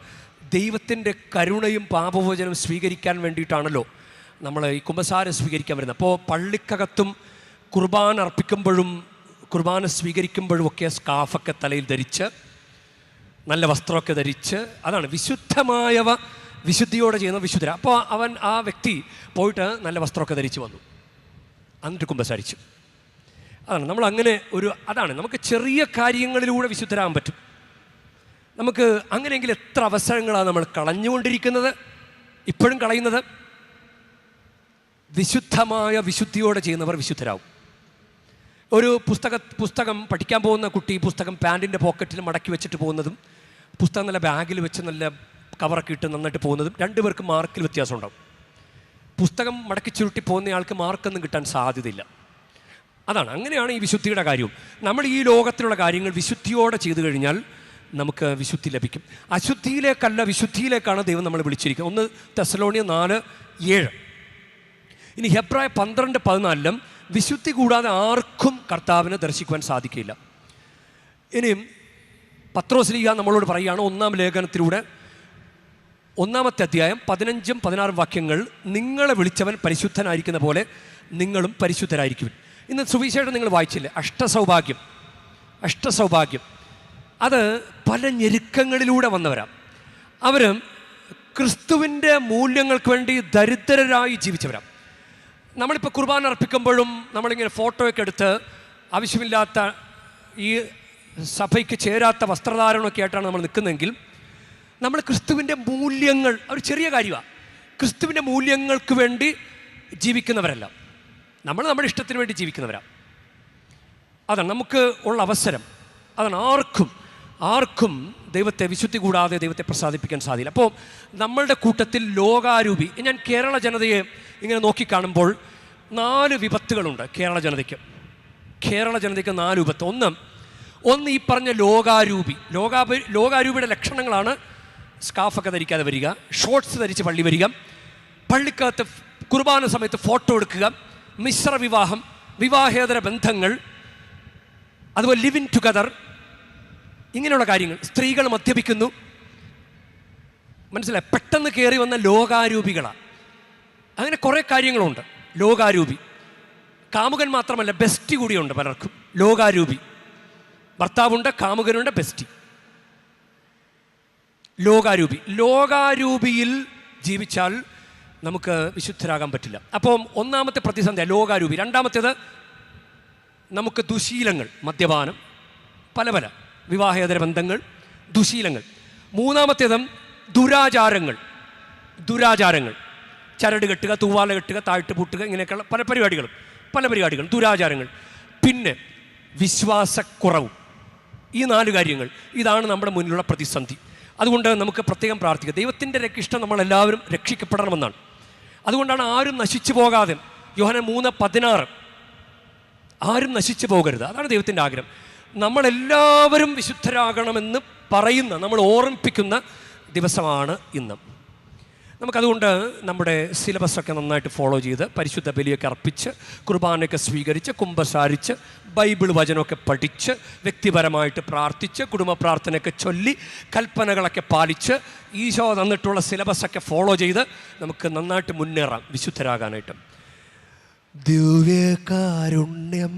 ദൈവത്തിൻ്റെ കരുണയും പാപമോചനവും സ്വീകരിക്കാൻ വേണ്ടിയിട്ടാണല്ലോ നമ്മൾ ഈ കുമ്പസാരം സ്വീകരിക്കാൻ വരുന്നത്. അപ്പോൾ പള്ളിക്കകത്തും കുർബാന അർപ്പിക്കുമ്പോഴും കുർബാന സ്വീകരിക്കുമ്പോഴും ഒക്കെ സ്കാഫൊക്കെ തലയിൽ ധരിച്ച്, നല്ല വസ്ത്രമൊക്കെ ധരിച്ച്, അതാണ് വിശുദ്ധമായവ വിശുദ്ധിയോടെ ചെയ്യുന്ന വിശുദ്ധര. അപ്പോൾ ആ വ്യക്തി പോയിട്ട് നല്ല വസ്ത്രമൊക്കെ ധരിച്ച് വന്നു, എന്നിട്ട് കുമ്പസാരിച്ചു. അതാണ് അതാണ് നമുക്ക് ചെറിയ കാര്യങ്ങളിലൂടെ വിശുദ്ധരാകാൻ പറ്റും. നമുക്ക് അങ്ങനെയെങ്കിൽ എത്ര അവസരങ്ങളാണ് നമ്മൾ കളഞ്ഞുകൊണ്ടിരിക്കുന്നത്, ഇപ്പോഴും കളയുന്നത്. വിശുദ്ധമായ വിശുദ്ധിയോടെ ചെയ്യുന്നവർ വിശുദ്ധരാകും. ഒരു പുസ്തകം പഠിക്കാൻ പോകുന്ന കുട്ടി പുസ്തകം പാൻറ്റിൻ്റെ പോക്കറ്റിൽ മടക്കി വെച്ചിട്ട് പോകുന്നതും പുസ്തകം നല്ല ബാഗിൽ വെച്ച് നല്ല കവറൊക്കെ ഇട്ട് നന്നായിട്ട് പോകുന്നതും 2 പേർക്ക് മാർക്കിൽ വ്യത്യാസം ഉണ്ടാവും. പുസ്തകം മടക്കി ചുരുട്ടി പോകുന്നയാൾക്ക് മാർക്കൊന്നും കിട്ടാൻ സാധ്യതയില്ല. അങ്ങനെയാണ് ഈ വിശുദ്ധിയുടെ കാര്യവും. നമ്മൾ ഈ ലോകത്തിലുള്ള കാര്യങ്ങൾ വിശുദ്ധിയോടെ ചെയ്തു കഴിഞ്ഞാൽ നമുക്ക് വിശുദ്ധി ലഭിക്കും. അശുദ്ധിയിലേക്കല്ല, വിശുദ്ധിയിലേക്കാണ് ദൈവം നമ്മൾ വിളിച്ചിരിക്കുന്നത്. 1 തെസ്സലോനിയർ 4:7. ഇനി ഹെബ്രായ 12:14 വിശുദ്ധി കൂടാതെ ആർക്കും കർത്താവിനെ ദർശിക്കുവാൻ സാധിക്കില്ല. ഇനിയും പത്രോസ്ലീഹ നമ്മളോട് പറയുകയാണ് 1-ാം ലേഖനത്തിലൂടെ 1-ാമത്തെ അധ്യായം 15-16 വാക്യങ്ങൾ, നിങ്ങളെ വിളിച്ചവൻ പരിശുദ്ധനായിരിക്കുന്ന പോലെ നിങ്ങളും പരിശുദ്ധരായിരിക്കും. ഇന്ന് സുവിശേഷം നിങ്ങൾ വായിച്ചില്ലേ, അഷ്ടസൗഭാഗ്യം. അത് പല ഞെരുക്കങ്ങളിലൂടെ വന്നവരാണ്. അവർ ക്രിസ്തുവിൻ്റെ മൂല്യങ്ങൾക്ക് വേണ്ടി ദരിദ്രരായി ജീവിച്ചവരാണ്. നമ്മളിപ്പോൾ കുർബാന അർപ്പിക്കുമ്പോഴും നമ്മളിങ്ങനെ ഫോട്ടോയൊക്കെ എടുത്ത് ആവശ്യമില്ലാത്ത ഈ സഭയ്ക്ക് ചേരാത്ത വസ്ത്രധാരണമൊക്കെ ആയിട്ടാണ് നമ്മൾ നിൽക്കുന്നതെങ്കിൽ നമ്മൾ ക്രിസ്തുവിൻ്റെ മൂല്യങ്ങൾ, ഒരു ചെറിയ കാര്യമാണ്, ക്രിസ്തുവിൻ്റെ മൂല്യങ്ങൾക്ക് വേണ്ടി ജീവിക്കുന്നവരല്ല, നമ്മൾ നമ്മുടെ ഇഷ്ടത്തിന് വേണ്ടി ജീവിക്കുന്നവരാണ്. അതാണ് നമുക്ക് ഉള്ള അവസരം. അതാണ് ആർക്കും ദൈവത്തെ വിശുദ്ധി കൂടാതെ ദൈവത്തെ പ്രസാദിപ്പിക്കാൻ സാധിക്കില്ല. അപ്പോൾ നമ്മളുടെ കൂട്ടത്തിൽ ലോകാരൂപി, ഞാൻ കേരള ജനതയെ ഇങ്ങനെ നോക്കിക്കാണുമ്പോൾ 4 വിപത്തുകളുണ്ട് കേരള ജനതയ്ക്ക്. 4 വിപത്ത്. ഒന്ന് ഈ പറഞ്ഞ ലോകാരൂപിയുടെ ലക്ഷണങ്ങളാണ് സ്കാഫൊക്കെ ധരിക്കാതെ വരിക, ഷോർട്സ് ധരിച്ച് പള്ളി വരിക, പള്ളിക്കകത്ത് കുർബാന സമയത്ത് ഫോട്ടോ എടുക്കുക, മിശ്ര വിവാഹം, വിവാഹേതര ബന്ധങ്ങൾ, അതുപോലെ ലിവിങ് ടുഗദർ, ഇങ്ങനെയുള്ള കാര്യങ്ങൾ. സ്ത്രീകൾ മദ്യപിക്കുന്നു. മനസ്സിലായി? പെട്ടെന്ന് കയറി വന്ന ലോകാരൂപികളാണ്. അങ്ങനെ കുറേ കാര്യങ്ങളുണ്ട്. ലോകാരൂപി കാമുകൻ മാത്രമല്ല, ബെസ്റ്റി കൂടിയുണ്ട് പലർക്കും. ലോകാരൂപി ഭർത്താവുണ്ട്, കാമുകനുണ്ട്, ബെസ്റ്റി. ലോകാരൂപിയിൽ ജീവിച്ചാൽ നമുക്ക് വിശുദ്ധരാകാൻ പറ്റില്ല. അപ്പം ഒന്നാമത്തെ പ്രതിസന്ധി ലോകാരൂപി. രണ്ടാമത്തേത് നമുക്ക് ദുശീലങ്ങൾ, മദ്യപാനം, പല വിവാഹേതര ബന്ധങ്ങൾ, ദുശീലങ്ങൾ. മൂന്നാമത്തേതും ദുരാചാരങ്ങൾ, ചരട് കെട്ടുക, തൂവാല കെട്ടുക, താഴ്ട്ട് പൂട്ടുക, ഇങ്ങനെയൊക്കെയുള്ള പല പരിപാടികളും ദുരാചാരങ്ങൾ. പിന്നെ വിശ്വാസക്കുറവും. ഈ 4 കാര്യങ്ങൾ, ഇതാണ് നമ്മുടെ മുന്നിലുള്ള പ്രതിസന്ധി. അതുകൊണ്ട് നമുക്ക് പ്രത്യേകം പ്രാർത്ഥിക്കുക. ദൈവത്തിൻ്റെ ഇഷ്ടം നമ്മളെല്ലാവരും രക്ഷിക്കപ്പെടണമെന്നാണ്. അതുകൊണ്ടാണ് ആരും നശിച്ചു പോകാതെ, യോഹന്നാൻ 3:16, ആരും നശിച്ചു പോകരുത്, അതാണ് ദൈവത്തിൻ്റെ ആഗ്രഹം. നമ്മളെല്ലാവരും വിശുദ്ധരാകണമെന്ന് പറയുന്ന, നമ്മൾ ഓർമ്മിപ്പിക്കുന്ന ദിവസമാണ് ഇന്ന്. നമുക്കതുകൊണ്ട് നമ്മുടെ സിലബസൊക്കെ നന്നായിട്ട് ഫോളോ ചെയ്ത്, പരിശുദ്ധ ബലിയൊക്കെ അർപ്പിച്ച്, കുർബാനയൊക്കെ സ്വീകരിച്ച്, കുമ്പസാരിച്ച്, ബൈബിൾ വചനമൊക്കെ പഠിച്ച്, വ്യക്തിപരമായിട്ട് പ്രാർത്ഥിച്ച്, കുടുംബ പ്രാർത്ഥനയൊക്കെ ചൊല്ലി, കൽപ്പനകളൊക്കെ പാലിച്ച്, ഈശോ തന്നിട്ടുള്ള സിലബസൊക്കെ ഫോളോ ചെയ്ത് നമുക്ക് നന്നായിട്ട് മുന്നേറാം വിശുദ്ധരാകാനായിട്ട്. ദിവ്യകാരുണ്യം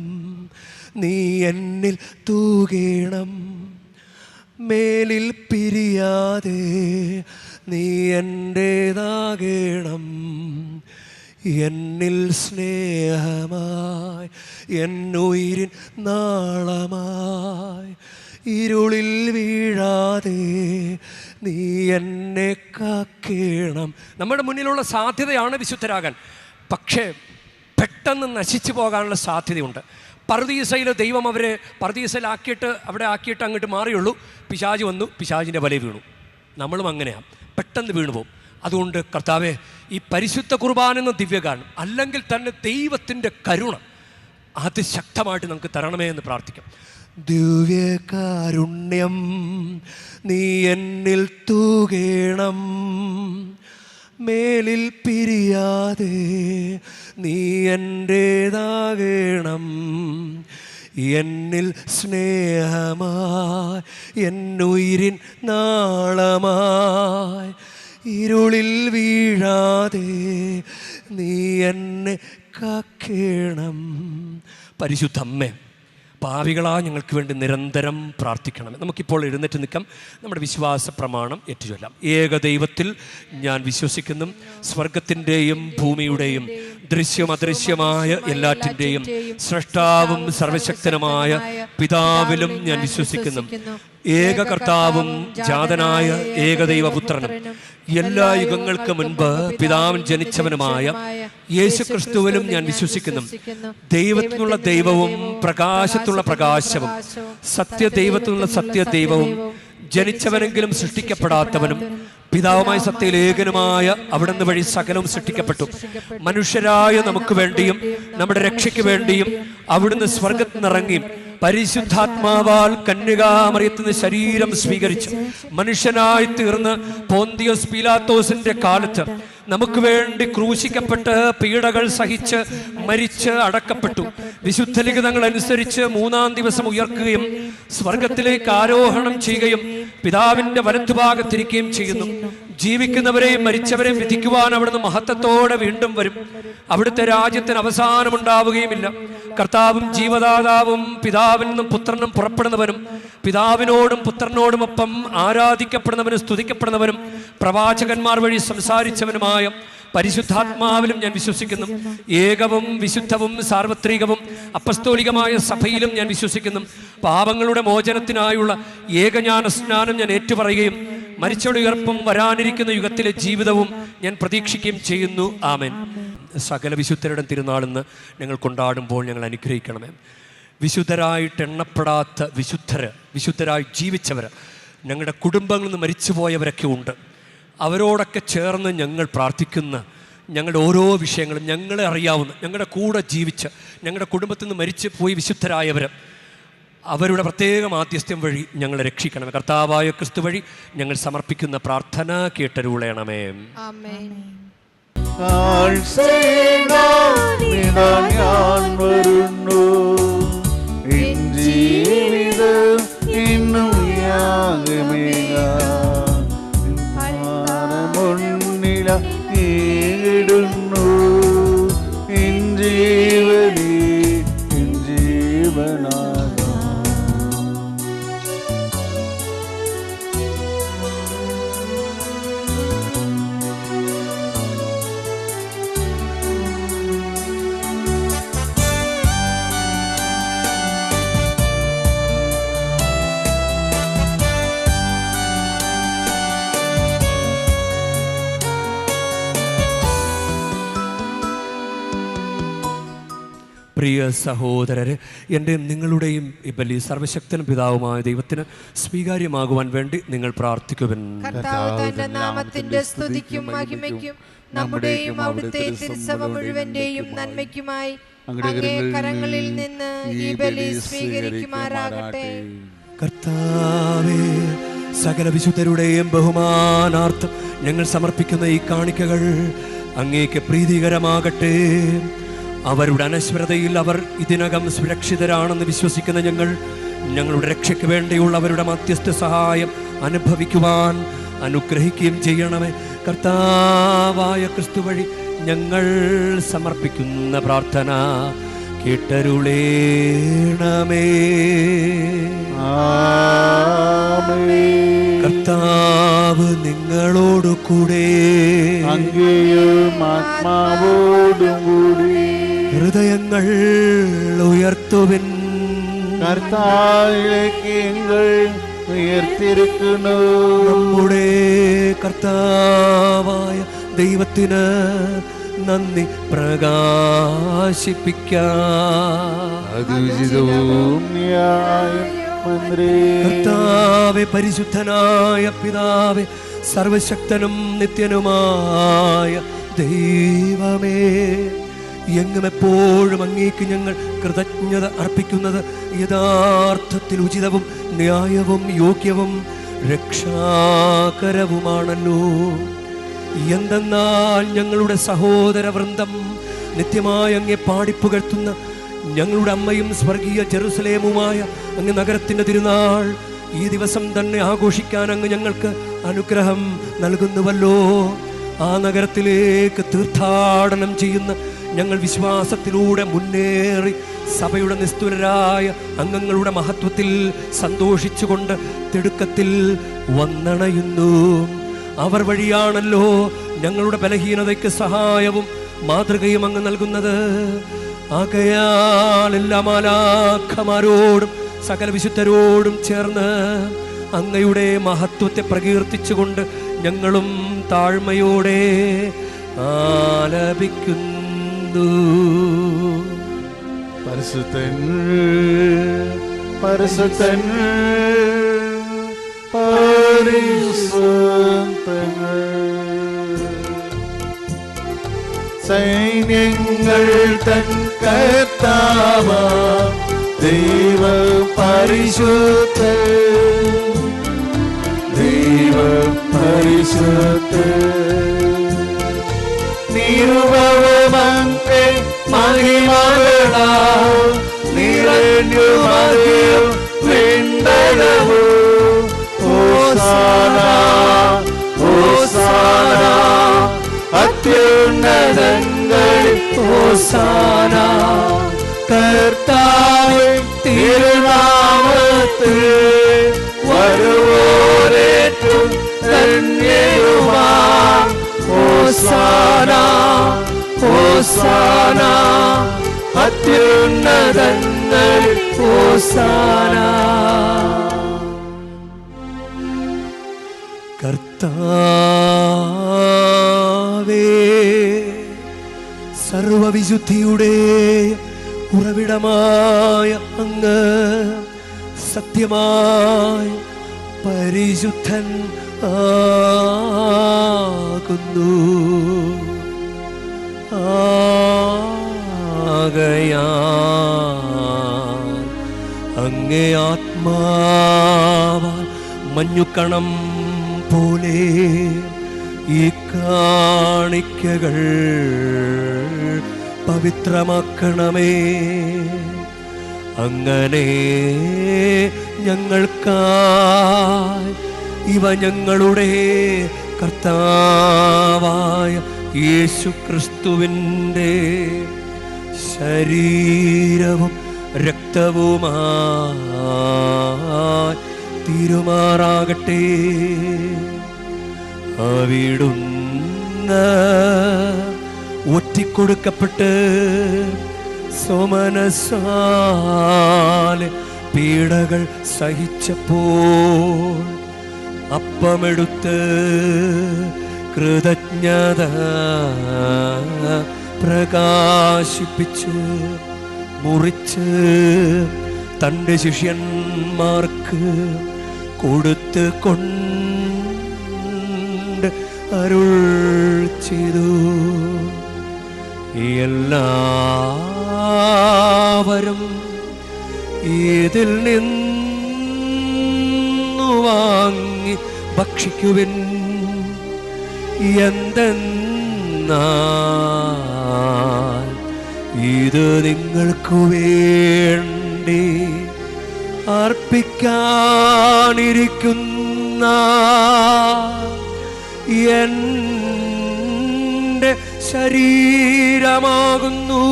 നീ എന്നിൽ തൂകേണം, മേലിൽ പിരിയാതെ നീ എൻ്റേതാകേണം, എന്നിൽ സ്നേഹമായി എന്നുയിരിൻ നാളമായി, ഇരുളിൽ വീഴാതെ നീ എന്നെ കാക്കേണം. നമ്മുടെ മുന്നിലുള്ള സാധ്യതയാണ് വിശുദ്ധരാകാൻ. പക്ഷേ പെട്ടെന്ന് നശിച്ചു പോകാനുള്ള സാധ്യതയുണ്ട്. പറുദീസയിൽ ദൈവം അവരെ പറുദീസയിലാക്കിയിട്ട് അങ്ങോട്ട് മാറിയുള്ളൂ. പിശാച് വന്നു, പിശാചിൻ്റെ വല വീണു. നമ്മളും അങ്ങനെയാണ്, പെട്ടെന്ന് വീണു പോകും. അതുകൊണ്ട് കർത്താവേ, ഈ പരിശുദ്ധ കുർബാന എന്ന ദിവ്യകാരണം, അല്ലെങ്കിൽ തന്നെ ദൈവത്തിൻ്റെ കരുണ അത് ശക്തമായിട്ട് നമുക്ക് തരണമേ എന്ന് പ്രാർത്ഥിക്കാം. ദിവ്യകാരുണ്യം നീ എന്നിൽ തൂകേണം, മേലിൽ പിരിയാതെ നീ എൻ്റേതാകേണം, എന്നിൽ സ്നേഹമായി എന്നുയിരിൻ നാളമായി, ഇരുളിൽ വീഴാതെ നീ എന്നെ കാക്കേണം. പരിശുദ്ധ അമ്മേ, പാപികളാ ഞങ്ങൾക്ക് വേണ്ടി നിരന്തരം പ്രാർത്ഥിക്കണം. നമുക്കിപ്പോൾ എഴുന്നേറ്റ് നിൽക്കാം, നമ്മുടെ വിശ്വാസ പ്രമാണം ഏറ്റുചൊല്ലാം. ഏകദൈവത്തിൽ ഞാൻ വിശ്വസിക്കുന്നു, സ്വർഗത്തിൻ്റെയും ഭൂമിയുടെയും ദൃശ്യം അദൃശ്യമായ എല്ലാറ്റിൻ്റെയും സൃഷ്ടാവും സർവശക്തനുമായ പിതാവിലും ഞാൻ വിശ്വസിക്കുന്നു, ഏക കർത്താവും ജാതനായ ഏകദൈവപുത്രനും എല്ലാ യുഗങ്ങൾക്ക് മുൻപ് പിതാവിൻ ജനിച്ചവനുമായ യേശുക്രിസ്തുവിലും ഞാൻ വിശ്വസിക്കുന്നു, ദൈവത്തിനുള്ള ദൈവവും പ്രകാശത്തിനുള്ള പ്രകാശവും സത്യദൈവത്തിനുള്ള സത്യദൈവവും ജനിച്ചവനെങ്കിലും സൃഷ്ടിക്കപ്പെടാത്തവനും പിതാവുമായ സത്യലേഖനുമായ അവിടുന്ന് വഴി സകലവും സൃഷ്ടിക്കപ്പെട്ടു. മനുഷ്യരായ നമുക്ക് വേണ്ടിയും നമ്മുടെ രക്ഷയ്ക്ക് വേണ്ടിയും അവിടുന്ന് സ്വർഗത്തിൽ നിന്നിറങ്ങി പരിശുദ്ധാത്മാവാൽ കന്യകാമറിയത്തിന് ശരീരം സ്വീകരിച്ചു മനുഷ്യനായി തീർന്ന് പോന്തിയോസ് പീലാത്തോസിന്റെ കാലത്ത് നമുക്ക് വേണ്ടി ക്രൂശിക്കപ്പെട്ട് പീഡകൾ സഹിച്ച് മരിച്ച് അടക്കപ്പെട്ടു. വിശുദ്ധ ലിഖിതങ്ങൾ അനുസരിച്ച് 3-ാം ദിവസം ഉയർക്കുകയും സ്വർഗത്തിലേക്ക് ആരോഹണം ചെയ്യുകയും പിതാവിന്റെ വലത്തുഭാഗത്തിരിക്കുകയും ചെയ്യുന്നു. ജീവിക്കുന്നവരെയും മരിച്ചവരെയും വിധിക്കുവാൻ അവിടുന്ന് മഹത്വത്തോടെ വീണ്ടും വരും. അവിടുത്തെ രാജ്യത്തിന് അവസാനമുണ്ടാവുകയുമില്ല. കർത്താവും ജീവദാതാവും പിതാവിൽ നിന്നും പുത്രനും പുറപ്പെടുന്നവനും പിതാവിനോടും പുത്രനോടുമൊപ്പം ആരാധിക്കപ്പെടുന്നവനും സ്തുതിക്കപ്പെടുന്നവനും പ്രവാചകന്മാർ വഴി സംസാരിച്ചവനുമായ പുത്രനുമായ പരിശുദ്ധാത്മാവിലും ഞാൻ വിശ്വസിക്കുന്നു. ഏകവും വിശുദ്ധവും സാർവത്രികവും അപ്പസ്തോലികമായ സഭയിലും ഞാൻ വിശ്വസിക്കുന്നു. പാപങ്ങളുടെ മോചനത്തിനായുള്ള ഏകജ്ഞാന സ്നാനം ഞാൻ ഏറ്റുപറയുകയും മരിച്ചവരുടെ ഉയർപ്പും വരാനിരിക്കുന്ന യുഗത്തിലെ ജീവിതവും ഞാൻ പ്രതീക്ഷിക്കുകയും ചെയ്യുന്നു. ആമേൻ. സകല വിശുദ്ധരുടെ തിരുനാളെന്ന് ഞങ്ങൾ കൊണ്ടാടുമ്പോൾ ഞങ്ങൾ അനുഗ്രഹിക്കണമേ. വിശുദ്ധരായിട്ട് എണ്ണപ്പെടാത്ത വിശുദ്ധരായി ജീവിച്ചവർ, ഞങ്ങളുടെ കുടുംബങ്ങളിൽ നിന്ന് മരിച്ചുപോയവരൊക്കെ ഉണ്ട്. അവരോടൊക്കെ ചേർന്ന് ഞങ്ങൾ പ്രാർത്ഥിക്കുന്ന ഞങ്ങളുടെ ഓരോ വിഷയങ്ങളും ഞങ്ങളെ അറിയാവുന്ന, ഞങ്ങളുടെ കൂടെ ജീവിച്ച് ഞങ്ങളുടെ കുടുംബത്തിൽ നിന്ന് മരിച്ചു പോയി വിശുദ്ധരായവർ, അവരുടെ പ്രത്യേക മാധ്യസ്ഥ്യം വഴി ഞങ്ങളെ രക്ഷിക്കണമേ. കർത്താവായ ക്രിസ്തു വഴി ഞങ്ങൾ സമർപ്പിക്കുന്ന പ്രാർത്ഥന കേട്ടരുളയണമേ. ആമേൻ. ഞാൻ വരുന്നു, എൻ ജീവിതം ഇന്നും മുന്നില നീടുന്നു, എൻ ജീവനീ എൻ ജീവനാക. പ്രിയ സഹോദരരെ, എൻ്റെയും നിങ്ങളുടെയും ഈ ബലി സർവശക്തനും പിതാവുമായ ദൈവത്തിന് സ്വീകാര്യമാകുവാൻ വേണ്ടി നിങ്ങൾ പ്രാർത്ഥിക്കുവിൻ. കർത്താവ് തന്റെ നാമത്തിന്റെ സ്തുതിക്കും മഹിമയ്ക്കും നമ്മുടെയും അവിടുത്തെ തിരുസഭ മുഴുവന്റെയും നന്മയ്ക്കുമായി അങ്ങേ കരങ്ങളിൽ നിന്ന് ഈ ബലി സ്വീകരിക്കുമാറാകട്ടെ. കർത്താവേ, സകല വിശുദ്ധരുടെയും ബഹുമാനാർത്ഥം ഞങ്ങൾ സമർപ്പിക്കുന്ന ഈ കാണിക്കകൾ അങ്ങേക്ക് പ്രീതികരമാകട്ടെ. അവരുടെ അനശ്വരതയിൽ അവർ ഇതിനകം സുരക്ഷിതരാണെന്ന് വിശ്വസിക്കുന്ന ഞങ്ങളുടെ രക്ഷയ്ക്ക് വേണ്ടിയുള്ള അവരുടെ മധ്യസ്ഥ സഹായം അനുഭവിക്കുവാൻ അനുഗ്രഹിക്കുകയും ചെയ്യണമേ. കർത്താവായ ക്രിസ്തു വഴി ഞങ്ങൾ സമർപ്പിക്കുന്ന പ്രാർത്ഥന കേട്ടരുളേണമേ. കർത്താവ് നിങ്ങളോടു കൂടെ, അങ്ങയും ആത്മാവോടും കൂടി. ഹൃദയങ്ങൾ ഉയർത്തുവിൻ. കർത്താവിലേക്ക് ഞങ്ങൾ ഉയർത്തിരിക്കുന്നു. നമ്മുടെ കർത്താവായ ദൈവത്തിന് നന്ദി പ്രകാശിപ്പിക്കാം. കർത്താവേ, പരിശുദ്ധനായ പിതാവേ, സർവശക്തനും നിത്യനുമായ ദൈവമേ, എങ്ങും എപ്പോഴും അങ്ങേക്ക് ഞങ്ങൾ കൃതജ്ഞത അർപ്പിക്കുന്നത് യഥാർത്ഥത്തിൽ ഉചിതവും ന്യായവും യോഗ്യവും രക്ഷാകരവുമാണല്ലോ. എന്തെന്നാൽ ഞങ്ങളുടെ സഹോദര വൃന്ദം നിത്യമായി അങ്ങേ പാടിപ്പുകഴ്ത്തുന്ന ഞങ്ങളുടെ അമ്മയും സ്വർഗീയ ജെറുസലേമുമായ അങ്ങ് നഗരത്തിൻ്റെ തിരുനാൾ ഈ ദിവസം തന്നെ ആഘോഷിക്കാൻ അങ്ങ് ഞങ്ങൾക്ക് അനുഗ്രഹം നൽകുന്നുവല്ലോ. ആ നഗരത്തിലേക്ക് തീർത്ഥാടനം ചെയ്യുന്ന ഞങ്ങൾ വിശ്വാസത്തിലൂടെ മുന്നേറി സഭയുടെ നിസ്തുലരായ അംഗങ്ങളുടെ മഹത്വത്തിൽ സന്തോഷിച്ചുകൊണ്ട് തിടുക്കത്തിൽ വന്നണയുന്നു. അവർ വഴിയാണല്ലോ ഞങ്ങളുടെ ബലഹീനതയ്ക്ക് സഹായവും മാതൃകയും അങ്ങ് നൽകുന്നത്. ആകയാൽ എല്ലാ മാലാഖമാരോടും സകല വിശുദ്ധരോടും ചേർന്ന് അങ്ങയുടെ മഹത്വത്തെ പ്രകീർത്തിച്ചുകൊണ്ട് ഞങ്ങളും താഴ്മയോടെ ആലപിക്കുന്നു. പരിശുദ്ധൻ പരിശുദ്ധൻ പരിശുദ്ധൻ, സൈന്യങ്ങൾ തൻ കർത്താവാ ദൈവ പരിശുദ്ധൻ, ദൈവ പരിശുദ്ധൻ. നിരുപമന്റെ മഹിമകളാ നിറഞ്ഞു മതിയും വിണ്ടലവോ. ഹോസാന ഹോസാന അത്യുന്നതങ്ങളിൽ ഹോസാന. കർത്താവേ, തിരുനാമത്തിൽ വരുവോരേറ്റം ധന്യരുമാ. ഹോസാന കർത്താവേ, സർവവിശുദ്ധിയുടെ ഉറവിടമായ അങ്ങ് സത്യമായ പരിശുദ്ധൻ ആകുന്നു. ആകയാൽ അങ്ങേ ആത്മാവാൽ മഞ്ഞുകണം പോലെ ഈ കാണിക്കകൾ പവിത്രമാക്കണമേ. അങ്ങനെ ഞങ്ങൾക്കായി ഇവ ഞങ്ങളുടെ കർത്താവായ യേശുക്രിസ്തുവിൻ്റെ ശരീരവും രക്തവുമായി തീരുമാറാകട്ടെ. അവിടുന്ന് ഒറ്റിക്കൊടുക്കപ്പെട്ട് സോമനസാലെ പീഡകൾ സഹിച്ചപ്പോൾ അപ്പമെടുത്ത് കൃതജ്ഞത പ്രകാശിപ്പിച്ച് മുറിച്ച് തൻ്റെ ശിഷ്യന്മാർക്ക് കൊടുത്ത് കൊണ്ട് അരുൾ ചെയ്തു. എല്ലാവരും ഇതിൽ നിന്നു വാങ്ങി ഭക്ഷിക്കുവിൻ. എന്തെന്നാൽ ഇത് നിങ്ങൾക്ക് വേണ്ടി അർപ്പിക്കാനിരിക്കുന്ന എൻ്റെ ശരീരമാകുന്നു.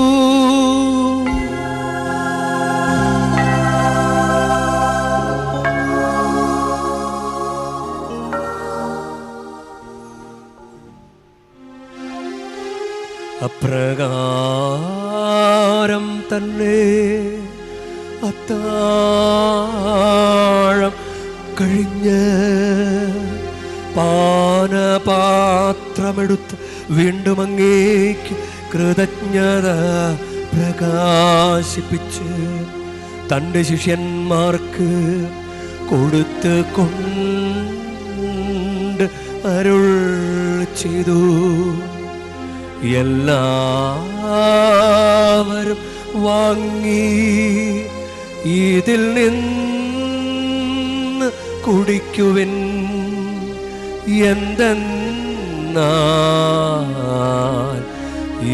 അപ്രകാരം തന്നെ അത്താഴം കഴിഞ്ഞ് പാനപാത്രമെടുത്ത് വീണ്ടും അങ്ങേക്ക് കൃതജ്ഞത പ്രകാശിപ്പിച്ച് തൻ്റെ ശിഷ്യന്മാർക്ക് കൊടുത്ത് കൊണ്ട് അരുൾ ചെയ്തു. എല്ലാവരും വാങ്ങി ഇതിൽ നിന്ന് കുടിക്കുവിൻ. എന്തെന്നാൽ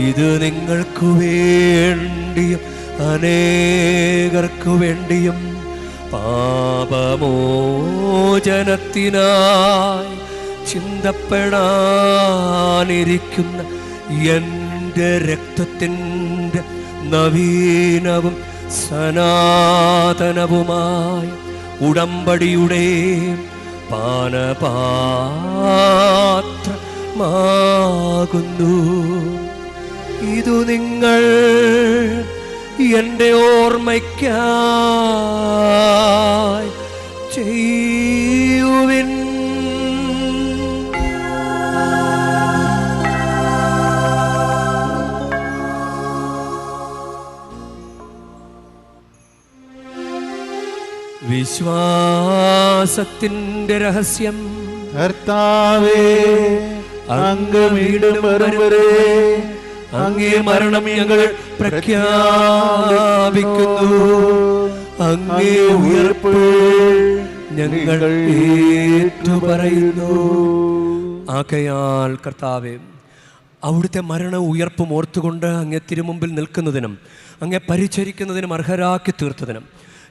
ഇത് നിങ്ങൾക്ക് വേണ്ടിയും അനേകർക്കു വേണ്ടിയും പാപമോചനത്തിനായി ചിന്തപ്പെടാനിരിക്കുന്ന എൻ്റെ രക്തത്തിൻ്റെ നവീനവും സനാതനവുമായ ഉടമ്പടിയുടെ പാനപാത്രമാകുന്നു. ഇതു നിങ്ങൾ എൻ്റെ ഓർമ്മയ്ക്കായി ചെയ്യുവിൻ. വിശ്വാസത്തിൻ്റെ രഹസ്യം. കർത്താവേ, അങ്ങ് വീണ്ടും വരും വരെ അങ്ങേ മരണം ഞങ്ങൾ പ്രഖ്യാപിക്കുന്നു. അങ്ങേ ഉയർപ്പ് ഞങ്ങൾ ഏറ്റുപറയുന്നു. ആകയാൽ കർത്താവേ, അവിടുത്തെ മരണവും ഉയർപ്പും ഓർത്തുകൊണ്ട് അങ്ങേ തിരുമുമ്പിൽ നിൽക്കുന്നതിനും അങ്ങേ പരിചരിക്കുന്നതിനും അർഹരാക്കി തീർത്തതിനും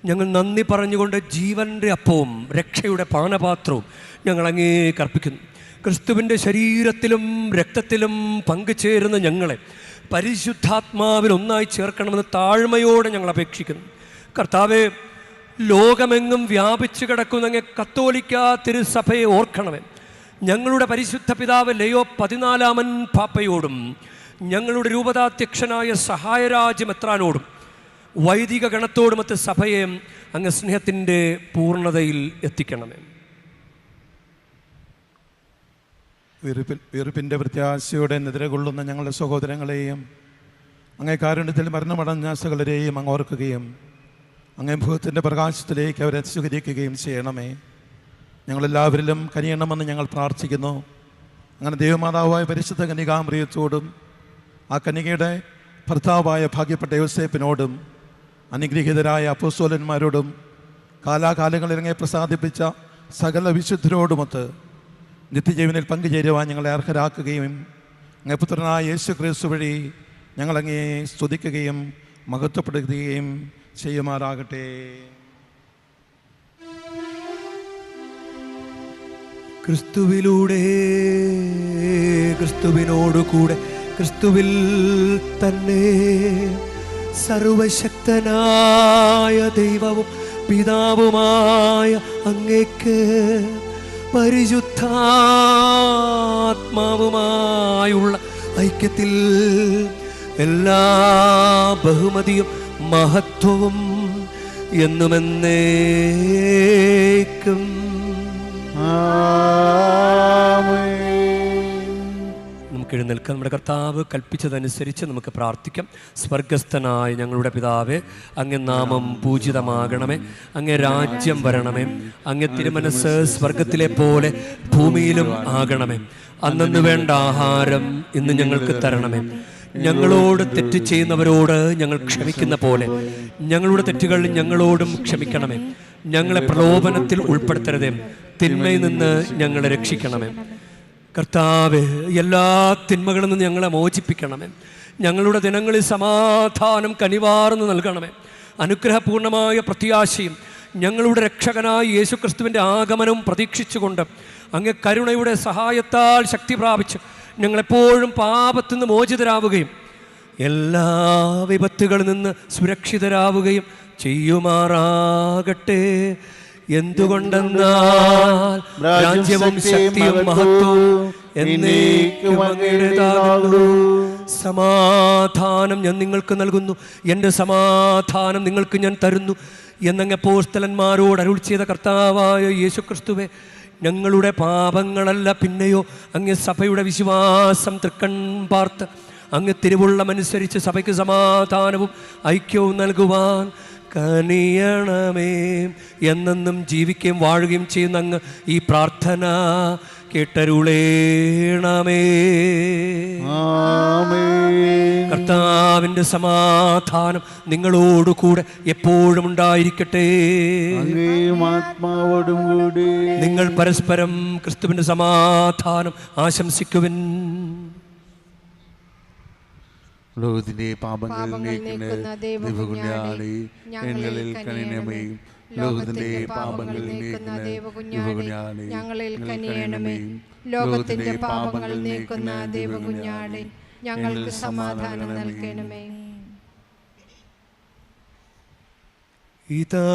ഞങ്ങൾ നന്ദി പറഞ്ഞുകൊണ്ട് ജീവൻ്റെ അപ്പവും രക്ഷയുടെ പാനപാത്രവും ഞങ്ങൾ അങ്ങേക്ക് അർപ്പിക്കുന്നു. ക്രിസ്തുവിൻ്റെ ശരീരത്തിലും രക്തത്തിലും പങ്കുചേരുന്ന ഞങ്ങളെ പരിശുദ്ധാത്മാവിൽ ഒന്നായി ചേർക്കണമെന്ന് താഴ്മയോടെ ഞങ്ങൾ അപേക്ഷിക്കുന്നു. കർത്താവേ, ലോകമെങ്ങും വ്യാപിച്ചു കിടക്കുന്ന അങ്ങേ കത്തോലിക്ക തിരുസഭയെ ഓർക്കണമേ. ഞങ്ങളുടെ പരിശുദ്ധ പിതാവ് ലയോ 14 പാപ്പയോടും ഞങ്ങളുടെ രൂപതാധ്യക്ഷനായ സഹായരാജ് മെത്രാനോടും വൈദിക ഗണത്തോടുമൊത്ത് സഭയെ അങ്ങ് സ്നേഹത്തിൻ്റെ പൂർണ്ണതയിൽ എത്തിക്കണമേ. വീർപ്പിൻ്റെ പ്രത്യാശയോടെ നിദ്രകൊള്ളുന്ന ഞങ്ങളുടെ സഹോദരങ്ങളെയും അങ്ങേ കാരുണ്യത്തിൽ മരണമടഞ്ഞ സകലരെയും അങ്ങ് ഓർക്കുകയും അങ്ങേ മുഖത്തിൻ്റെ പ്രകാശത്തിലേക്ക് അവരെ സ്വീകരിക്കുകയും ചെയ്യണമേ. ഞങ്ങളെല്ലാവരിലും കനിയണമെന്ന് ഞങ്ങൾ പ്രാർത്ഥിക്കുന്നു. അങ്ങനെ ദൈവമാതാവായ പരിശുദ്ധ കന്യകാമറിയത്തോടും ആ കന്യകയുടെ ഭർത്താവായ ഭാഗ്യപ്പെട്ട യോസേപ്പിനോടും അനുഗ്രഹീതരായ അപ്പോസ്തലന്മാരോടും കാലാകാലങ്ങളിൽ അങ്ങേ പ്രസാദിപ്പിച്ച സകല വിശുദ്ധരോടുമൊത്ത് നിത്യജീവനിൽ പങ്കുചേരുവാൻ ഞങ്ങളെ അർഹരാക്കുകയും അങ്ങേ പുത്രനായ യേശു ക്രിസ്തു വഴി ഞങ്ങളങ്ങേ സ്തുതിക്കുകയും മഹത്വപ്പെടുത്തുകയും ചെയ്യുമാറാകട്ടെ. ക്രിസ്തുവിലൂടെ, ക്രിസ്തുവിനോടുകൂടെ, ക്രിസ്തുവിൽ തന്നെ സർവശക്തനായ ദൈവവും പിതാവുമായ അങ്ങേക്ക് പരിശുദ്ധാത്മാവുമായുള്ള ഐക്യത്തിൽ എല്ലാ ബഹുമതിയും മഹത്വവും എന്നുമെന്നേക്കും നമുക്ക് എഴുന്നേൽക്കാം. നമ്മുടെ കർത്താവ് കൽപ്പിച്ചതനുസരിച്ച് നമുക്ക് പ്രാർത്ഥിക്കാം. സ്വർഗസ്ഥനായ ഞങ്ങളുടെ പിതാവേ, അങ്ങേ നാമം പൂജിതമാകണമേ, അങ്ങേ രാജ്യം വരണമേ, അങ്ങേ തിരുമനസ് സ്വർഗത്തിലെ പോലെ ഭൂമിയിലും ആകണമേ. അന്നന്ന് വേണ്ട ആഹാരം ഇന്ന് ഞങ്ങൾക്ക് തരണമേ. ഞങ്ങളോട് തെറ്റ് ചെയ്യുന്നവരോട് ഞങ്ങൾ ക്ഷമിക്കുന്ന പോലെ ഞങ്ങളുടെ തെറ്റുകൾ ഞങ്ങളോടും ക്ഷമിക്കണമേ. ഞങ്ങളെ പ്രലോഭനത്തിൽ ഉൾപ്പെടുത്തരുതേ, തിന്മയിൽ നിന്ന് ഞങ്ങളെ രക്ഷിക്കണമേ. കർത്താവേ, എല്ലാ തിന്മകളിൽ നിന്ന് ഞങ്ങളെ മോചിപ്പിക്കണമേ. ഞങ്ങളുടെ ദിനങ്ങളിൽ സമാധാനം കനിവാർന്ന് നൽകണമേ. അനുഗ്രഹപൂർണമായ പ്രത്യാശയും ഞങ്ങളുടെ രക്ഷകനായ യേശുക്രിസ്തുവിൻ്റെ ആഗമനവും പ്രതീക്ഷിച്ചുകൊണ്ട് അങ്ങ് കരുണയുടെ സഹായത്താൽ ശക്തി പ്രാപിച്ച് ഞങ്ങളെപ്പോഴും പാപത്തിൽ നിന്ന് മോചിതരാവുകയും എല്ലാ വിപത്തുകളിൽ നിന്ന് സുരക്ഷിതരാവുകയും ചെയ്യുമാറാകട്ടെ. എന്തുകൊണ്ടെന്നാൽ രാജ്യവും ശക്തിയും മഹത്വവും എന്നേക്കും അങ്ങയുടേതാകുന്നു. സമാധാനം ഞാൻ നിങ്ങൾക്ക് നൽകുന്നു, എൻ്റെ സമാധാനം നിങ്ങൾക്ക് ഞാൻ തരുന്നു എന്നങ്ങ് അപ്പോസ്തലന്മാരോട് അരുളി ചെയ്ത കർത്താവായ യേശുക്രിസ്തുവേ, ഞങ്ങളുടെ പാപങ്ങളല്ല പിന്നെയോ അങ്ങ് സഭയുടെ വിശ്വാസം തൃക്കൺ പാർത്ത് അങ്ങ് തിരുവുള്ളമനുസരിച്ച് സഭയ്ക്ക് സമാധാനവും ഐക്യവും നൽകുവാൻ കനിയണമേ. എന്നെന്നും ജീവിക്കുകയും വാഴുകയും ചെയ്യുന്ന അങ്ങ് ഈ പ്രാർത്ഥന കേട്ടരുളേണമേ. കർത്താവിൻ്റെ സമാധാനം നിങ്ങളോടുകൂടെ എപ്പോഴും ഉണ്ടായിരിക്കട്ടെ. ആത്മാവോടും കൂടി നിങ്ങൾ പരസ്പരം ക്രിസ്തുവിൻ്റെ സമാധാനം ആശംസിക്കുവിൻ. ലോകത്തിന്റെ പാപങ്ങൾ നീക്കുന്ന ദൈവകുഞ്ഞാണേ, ഞങ്ങളിൽ കനിയണമേ. ലോകത്തിന്റെ പാപങ്ങൾ നീക്കുന്ന ദൈവകുഞ്ഞാണേ, ഞങ്ങളിൽ കനിയണമേ. ലോകത്തിന്റെ പാപങ്ങൾ നീക്കുന്ന ദൈവകുഞ്ഞാണേ, ഞങ്ങൾക്ക് സമാധാനം നൽകണമേ. ഇതാ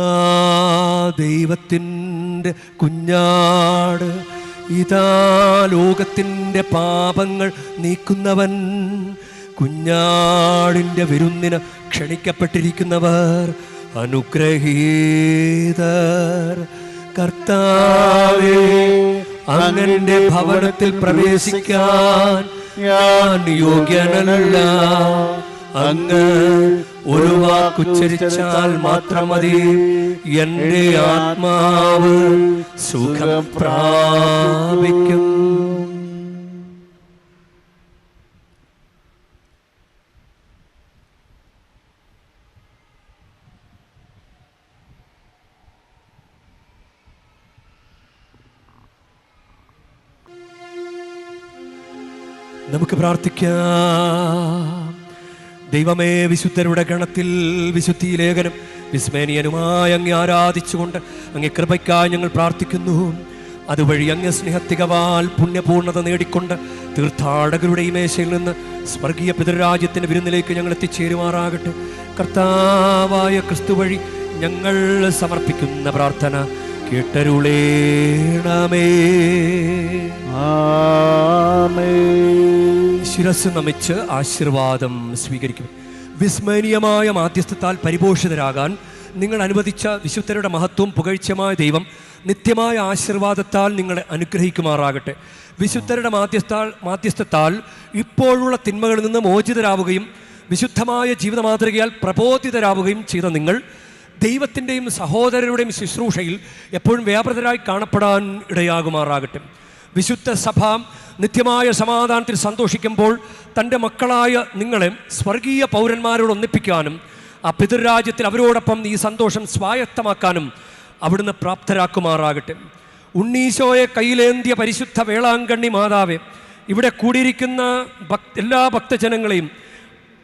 ദൈവത്തിൻ്റെ കുഞ്ഞാട്, ഇതാ ലോകത്തിൻ്റെ പാപങ്ങൾ നീക്കുന്നവൻ. കുഞ്ഞാടിൻ്റെ വിരുന്നിന് ക്ഷണിക്കപ്പെട്ടിരിക്കുന്നവർ അനുഗ്രഹീതർ. കർത്താവേ, അങ്ങന്റെ ഭവനത്തിൽ പ്രവേശിക്കാൻ ഞാൻ യോഗ്യനല്ല. അങ്ങ് ഒരു വാക്കുച്ചരിച്ചാൽ മാത്രം മതി, എൻ്റെ ആത്മാവ് സുഖം പ്രാപിക്കും. നമുക്ക് പ്രാർത്ഥിക്കാം. ദൈവമേ, വിശുദ്ധരുടെ ഗണത്തിൽ വിശുദ്ധിയിലേഖനും വിസ്മേനിയനുമായി അങ്ങ് ആരാധിച്ചുകൊണ്ട് അങ്ങേ കൃപയ്ക്കായി ഞങ്ങൾ പ്രാർത്ഥിക്കുന്നു. അതുവഴി അങ്ങ് സ്നേഹത്തികവാൽ പുണ്യപൂർണ്ണത നേടിക്കൊണ്ട് തീർത്ഥാടകരുടെ ഈ മേശയിൽ നിന്ന് സ്വർഗീയ പിതൃരാജ്യത്തിൻ്റെ വിരുന്നിലേക്ക് ഞങ്ങൾ എത്തിച്ചേരുമാറാകട്ടെ. കർത്താവായ ക്രിസ്തു വഴി ഞങ്ങൾ സമർപ്പിക്കുന്ന പ്രാർത്ഥന കേട്ടരുളേണമേ. ശിരസ് നമിച്ച് ആശീർവാദം സ്വീകരിക്കും. വിസ്മരണീയമായ മാധ്യസ്ഥത്താൽ പരിപോഷിതരാകാൻ നിങ്ങൾ അനുവദിച്ച വിശുദ്ധരുടെ മഹത്വം പുകഴ്ചമായ ദൈവം നിത്യമായ ആശീർവാദത്താൽ നിങ്ങളെ അനുഗ്രഹിക്കുമാറാകട്ടെ. വിശുദ്ധരുടെ മാധ്യസ്ഥത്താൽ ഇപ്പോഴുള്ള തിന്മകളിൽ നിന്ന് മോചിതരാവുകയും വിശുദ്ധമായ ജീവിത മാതൃകയാൽ പ്രബോധിതരാവുകയും ചെയ്ത നിങ്ങൾ ദൈവത്തിൻ്റെയും സഹോദരരുടെയും ശുശ്രൂഷയിൽ എപ്പോഴും വ്യാപൃതരായി കാണപ്പെടാൻ ഇടയാകുമാറാകട്ടെ. വിശുദ്ധ സഭ നിത്യമായ സമാധാനത്തിൽ സന്തോഷിക്കുമ്പോൾ തൻ്റെ മക്കളായ നിങ്ങളെ സ്വർഗീയ പൗരന്മാരോട് ഒന്നിപ്പിക്കാനും ആ പിതൃരാജ്യത്തിൽ അവരോടൊപ്പം ഈ സന്തോഷം സ്വായത്തമാക്കാനും അവിടുന്ന് പ്രാപ്തരാക്കുമാറാകട്ടെ. ഉണ്ണീശോയെ കയ്യിലേന്തിയ പരിശുദ്ധ വേളാങ്കണ്ണി മാതാവേ, ഇവിടെ കൂടിയിരിക്കുന്ന എല്ലാ ഭക്തജനങ്ങളെയും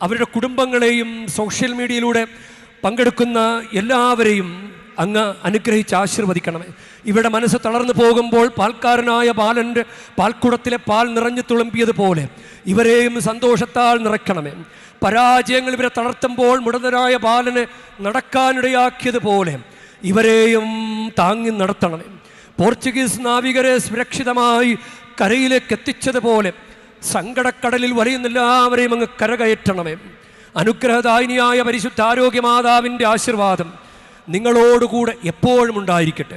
അവരുടെ കുടുംബങ്ങളെയും സോഷ്യൽ മീഡിയയിലൂടെ പങ്കെടുക്കുന്ന എല്ലാവരെയും അങ്ങ് അനുഗ്രഹിച്ച് ആശീർവദിക്കണമേ. ഇവിടെ മനസ്സ് തളർന്നു പോകുമ്പോൾ പാൽക്കാരനായ ബാലൻ്റെ പാൽക്കുടത്തിലെ പാൽ നിറഞ്ഞു തുളുമ്പിയതുപോലെ ഇവരെയും സന്തോഷത്താൽ നിറയ്ക്കണമേ. പരാജയങ്ങൾ ഇവരെ തളർത്തുമ്പോൾ മുടന്തരായ ബാലനെ നടക്കാനിടയാക്കിയതുപോലെ ഇവരെയും താങ്ങി നടത്തണമേ. പോർച്ചുഗീസ് നാവികരെ സുരക്ഷിതമായി കരയിലേക്ക് എത്തിച്ചതുപോലെ സങ്കടക്കടലിൽ വലയുന്ന എല്ലാവരെയും അങ്ങ് കരകയറ്റണമേ. അനുഗ്രഹദായിനിയായ പരിശുദ്ധ ആരോഗ്യമാതാവിൻ്റെ ആശീർവാദം നിങ്ങളോടുകൂടെ എപ്പോഴും ഉണ്ടായിരിക്കട്ടെ.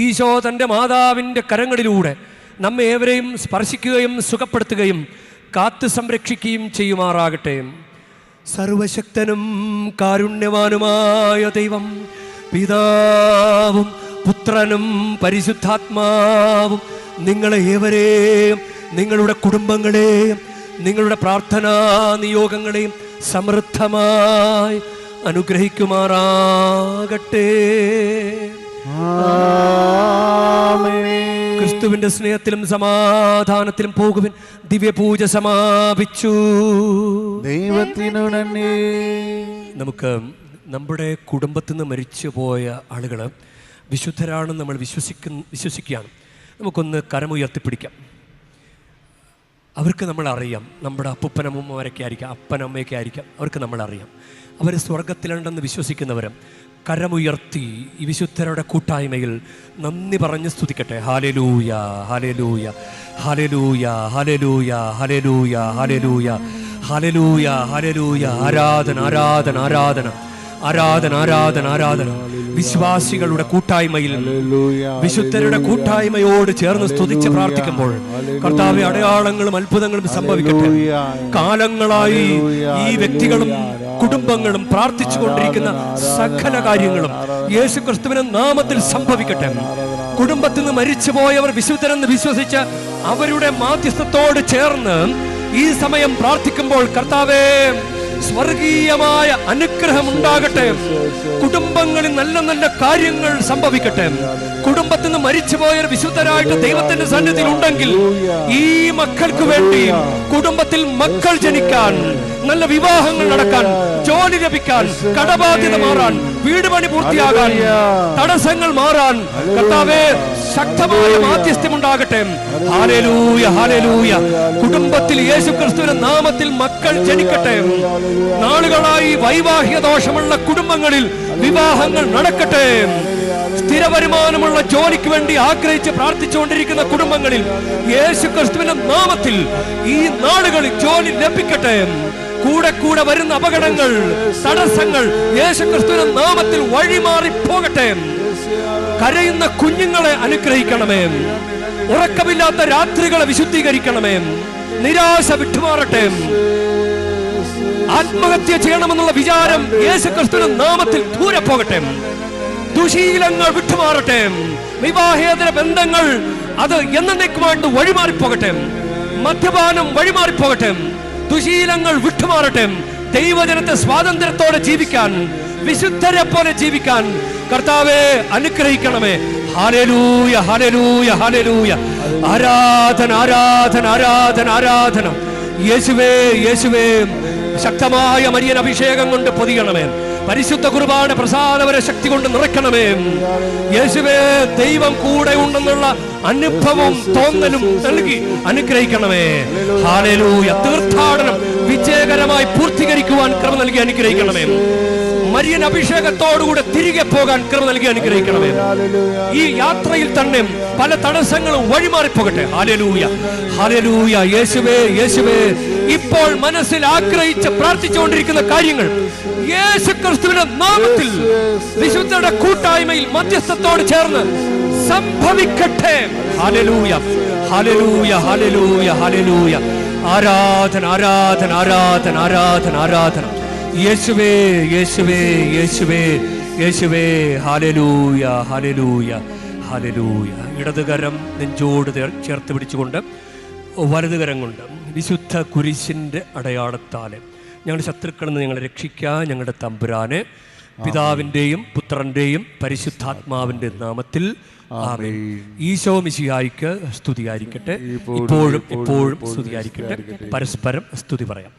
ഈശോ തൻ്റെ മാതാവിൻ്റെ കരങ്ങളിലൂടെ നമ്മെ ഏവരെയും സ്പർശിക്കുകയും സുഖപ്പെടുത്തുകയും കാത്തു സംരക്ഷിക്കുകയും ചെയ്യുമാറാകട്ടെ. സർവശക്തനും കാരുണ്യവാനുമായ ദൈവം പിതാവും പുത്രനും പരിശുദ്ധാത്മാവും നിങ്ങളെ ഏവരെയും നിങ്ങളുടെ കുടുംബങ്ങളെയും നിങ്ങളുടെ പ്രാർത്ഥനാ നിയോഗങ്ങളെയും സമൃദ്ധമായി അനുഗ്രഹിക്കുമാറാകട്ടെ. ക്രിസ്തുവിന്റെ സ്നേഹത്തിലും സമാധാനത്തിലും പോകുവിൻ. ദിവ്യപൂജ സമാപിച്ചു. ദൈവത്തിനു നന്ദി. നമുക്ക് നമ്മുടെ കുടുംബത്തിൽ നിന്ന് മരിച്ചുപോയ ആളുകൾ വിശുദ്ധരാണെന്ന് നമ്മൾ വിശ്വസിക്കുകയാണ്. നമുക്കൊന്ന് കരമുയർത്തിപ്പിടിക്കാം. അവർക്ക് നമ്മളറിയാം, നമ്മുടെ അപ്പൂപ്പനമ്മമാരൊക്കെ ആയിരിക്കാം, അപ്പനമ്മയൊക്കെ ആയിരിക്കാം, അവർക്ക് നമ്മളറിയാം. അവർ സ്വർഗത്തിലുണ്ടെന്ന് വിശ്വസിക്കുന്നവരും കരമുയർത്തി ഈ വിശുദ്ധരുടെ കൂട്ടായ്മയിൽ നന്ദി പറഞ്ഞ് സ്തുതിക്കട്ടെ. Hallelujah, hallelujah, hallelujah, hallelujah, hallelujah, hallelujah, hallelujah, hallelujah. ആരാധന, ആരാധന, ആരാധന, ആരാധന, ആരാധന, ആരാധന. വിശ്വാസികളുടെ കൂട്ടായ്മയിൽ വിശുദ്ധരുടെ കൂട്ടായ്മയോട് ചേർന്ന് സ്തുതിച്ച് പ്രാർത്ഥിക്കുമ്പോൾ കർത്താവേ, അടയാളങ്ങളും അത്ഭുതങ്ങളും സംഭവിക്കട്ടെ. കാലങ്ങളായി ഈ വ്യക്തികളും കുടുംബങ്ങളും പ്രാർത്ഥിച്ചു കൊണ്ടിരിക്കുന്ന സകല കാര്യങ്ങളും യേശുക്രിസ്തുവിന്റെ നാമത്തിൽ സംഭവിക്കട്ടെ. കുടുംബത്തിൽ നിന്ന് മരിച്ചുപോയവർ വിശുദ്ധരെന്ന് വിശ്വസിച്ച് അവരുടെ മാധ്യസ്ഥത്തോട് ചേർന്ന് ഈ സമയം പ്രാർത്ഥിക്കുമ്പോൾ കർത്താവേ, സ്വർഗീയമായ അനുഗ്രഹം ഉണ്ടാകട്ടെ. കുടുംബങ്ങളിൽ നല്ല നല്ല കാര്യങ്ങൾ സംഭവിക്കട്ടെ. കുടുംബത്തിൽ നിന്ന് മരിച്ചുപോയ വിശുദ്ധരായിട്ട് ദൈവത്തിന്റെ സന്നിധിയിൽ ഉണ്ടെങ്കിൽ ഈ മക്കൾക്ക് വേണ്ടി കുടുംബത്തിൽ മക്കൾ ജനിക്കാൻ, നല്ല വിവാഹങ്ങൾ നടക്കാൻ, ജോലി ലഭിക്കാൻ, കടബാധ്യത മാറാൻ, വീട് പണി പൂർത്തിയാകാൻ, തടസ്സങ്ങൾ മാറാൻ കർത്താവേ ശക്തമായ മാധ്യസ്ഥ്യം ഉണ്ടാകട്ടെ. Hallelujah, hallelujah. കുടുംബത്തിൽ യേശുക്രിസ്തുവിന്റെ നാമത്തിൽ മക്കൾ ജനിക്കട്ടെ. നാളുകളായി വൈവാഹിക ദോഷമുള്ള കുടുംബങ്ങളിൽ വിവാഹങ്ങൾ നടക്കട്ടെ. സ്ഥിര വരുമാനമുള്ള ജോലിക്ക് വേണ്ടി ആഗ്രഹിച്ച് പ്രാർത്ഥിച്ചുകൊണ്ടിരിക്കുന്ന കുടുംബങ്ങളിൽ യേശുക്രിസ്തുവിന്റെ നാമത്തിൽ ഈ നാളുകളിൽ ജോലി ലഭിക്കട്ടെ. കൂടെ കൂടെ വരുന്ന അപകടങ്ങൾ, തടസ്സങ്ങൾ യേശുക്രിസ്തുവിന്റെ നാമത്തിൽ വഴിമാറി പോകട്ടെ. കരയുന്ന കുഞ്ഞുങ്ങളെ അനുഗ്രഹിക്കണമേ. ഉറക്കമില്ലാത്ത രാത്രികളെ വിശുദ്ധീകരിക്കണമേ. നിരാശ വിട്ടുമാറട്ടെ. ആത്മഹത്യ ചെയ്യണമെന്നുള്ള വിചാരം യേശുക്രിസ്തുവിന്റെ നാമത്തിൽ ദൂരെ പോകട്ടെ. ദുശീലങ്ങൾ വിട്ടുമാറട്ടെ. വിവാഹേതര ബന്ധങ്ങൾ അത് എന്നേക്കുമായിട്ട് വഴിമാറിപ്പോകട്ടെ. മദ്യപാനം വഴിമാറിപ്പോകട്ടെ. ദുശീലങ്ങൾ വിട്ടുമാറട്ടെ. ദൈവജനത്തെ സ്വാതന്ത്ര്യത്തോടെ ജീവിക്കാൻ, വിശുദ്ധരെ പോലെ ജീവിക്കാൻ കർത്താവേ അനുഗ്രഹിക്കണമേ. Hallelujah, hallelujah, hallelujah. ആരാധന, ആരാധന, ആരാധന, ആരാധന. യേശുവേ, യേശുവേ, ശക്തമായ മരിയൻ അഭിഷേകം കൊണ്ട് പൊതിയണമേ. പരിശുദ്ധ കുർബാന പ്രസാദവരെ ശക്തി കൊണ്ട് നിറയ്ക്കണമേ. യേശുവേ, ദൈവം കൂടെ ഉണ്ടെന്നുള്ള അനുഭവം തോന്നലും നൽകി അനുഗ്രഹിക്കണമേ. ഹല്ലേലൂയ. തീർത്ഥാടനം വിജയകരമായി പൂർത്തീകരിക്കുവാൻ കൃപ നൽകി അനുഗ്രഹിക്കണമേ. മരിയൻ അഭിഷേകത്തോടുകൂടെ തിരികെ പോകാൻ കൃപ നൽകി അനുഗ്രഹിക്കണമേ. ഈ യാത്രയിൽ തന്നെ പല തടസ്സങ്ങളും വഴിമാറിപ്പോകട്ടെ. Hallelujah, hallelujah. യേശുവേ, യേശുവേ, ഇപ്പോൾ മനസ്സിൽ ആഗ്രഹിച്ച് പ്രാർത്ഥിച്ചുകൊണ്ടിരിക്കുന്ന കാര്യങ്ങൾ യേശുക്രിസ്തുവിന്റെ നാമത്തിൽ വിശുദ്ധരുടെ കൂട്ടായ്മയിൽ മധ്യസ്ഥത്തോട് ചേർന്ന് സംഭവിക്കട്ടെ. Hallelujah, hallelujah, hallelujah, hallelujah. ആരാധന, ആരാധന, ആരാധന, ആരാധന, ആരാധന. യേശുവേ, യേശുവേ, യേശുവേ, യേശുവേ. Hallelujah, hallelujah, hallelujah. ഇടതുകരം നെഞ്ചോട് ചേർത്ത് പിടിച്ചുകൊണ്ട് വലതുകരം കൊണ്ട് വിശുദ്ധ കുരിശിൻ്റെ അടയാളത്താൽ ഞങ്ങളുടെ ശത്രുക്കളിൽ നിന്ന് ഞങ്ങളെ രക്ഷിക്കാൻ ഞങ്ങളുടെ തമ്പുരാനെ പിതാവിൻ്റെയും പുത്രൻ്റെയും പരിശുദ്ധാത്മാവിൻ്റെ നാമത്തിൽ ആമേൻ. ഈശോ മിശിഹായിക്ക് സ്തുതിയായിരിക്കട്ടെ. ഇപ്പോഴും എപ്പോഴും സ്തുതിയായിരിക്കട്ടെ. പരസ്പരം സ്തുതി പറയാം.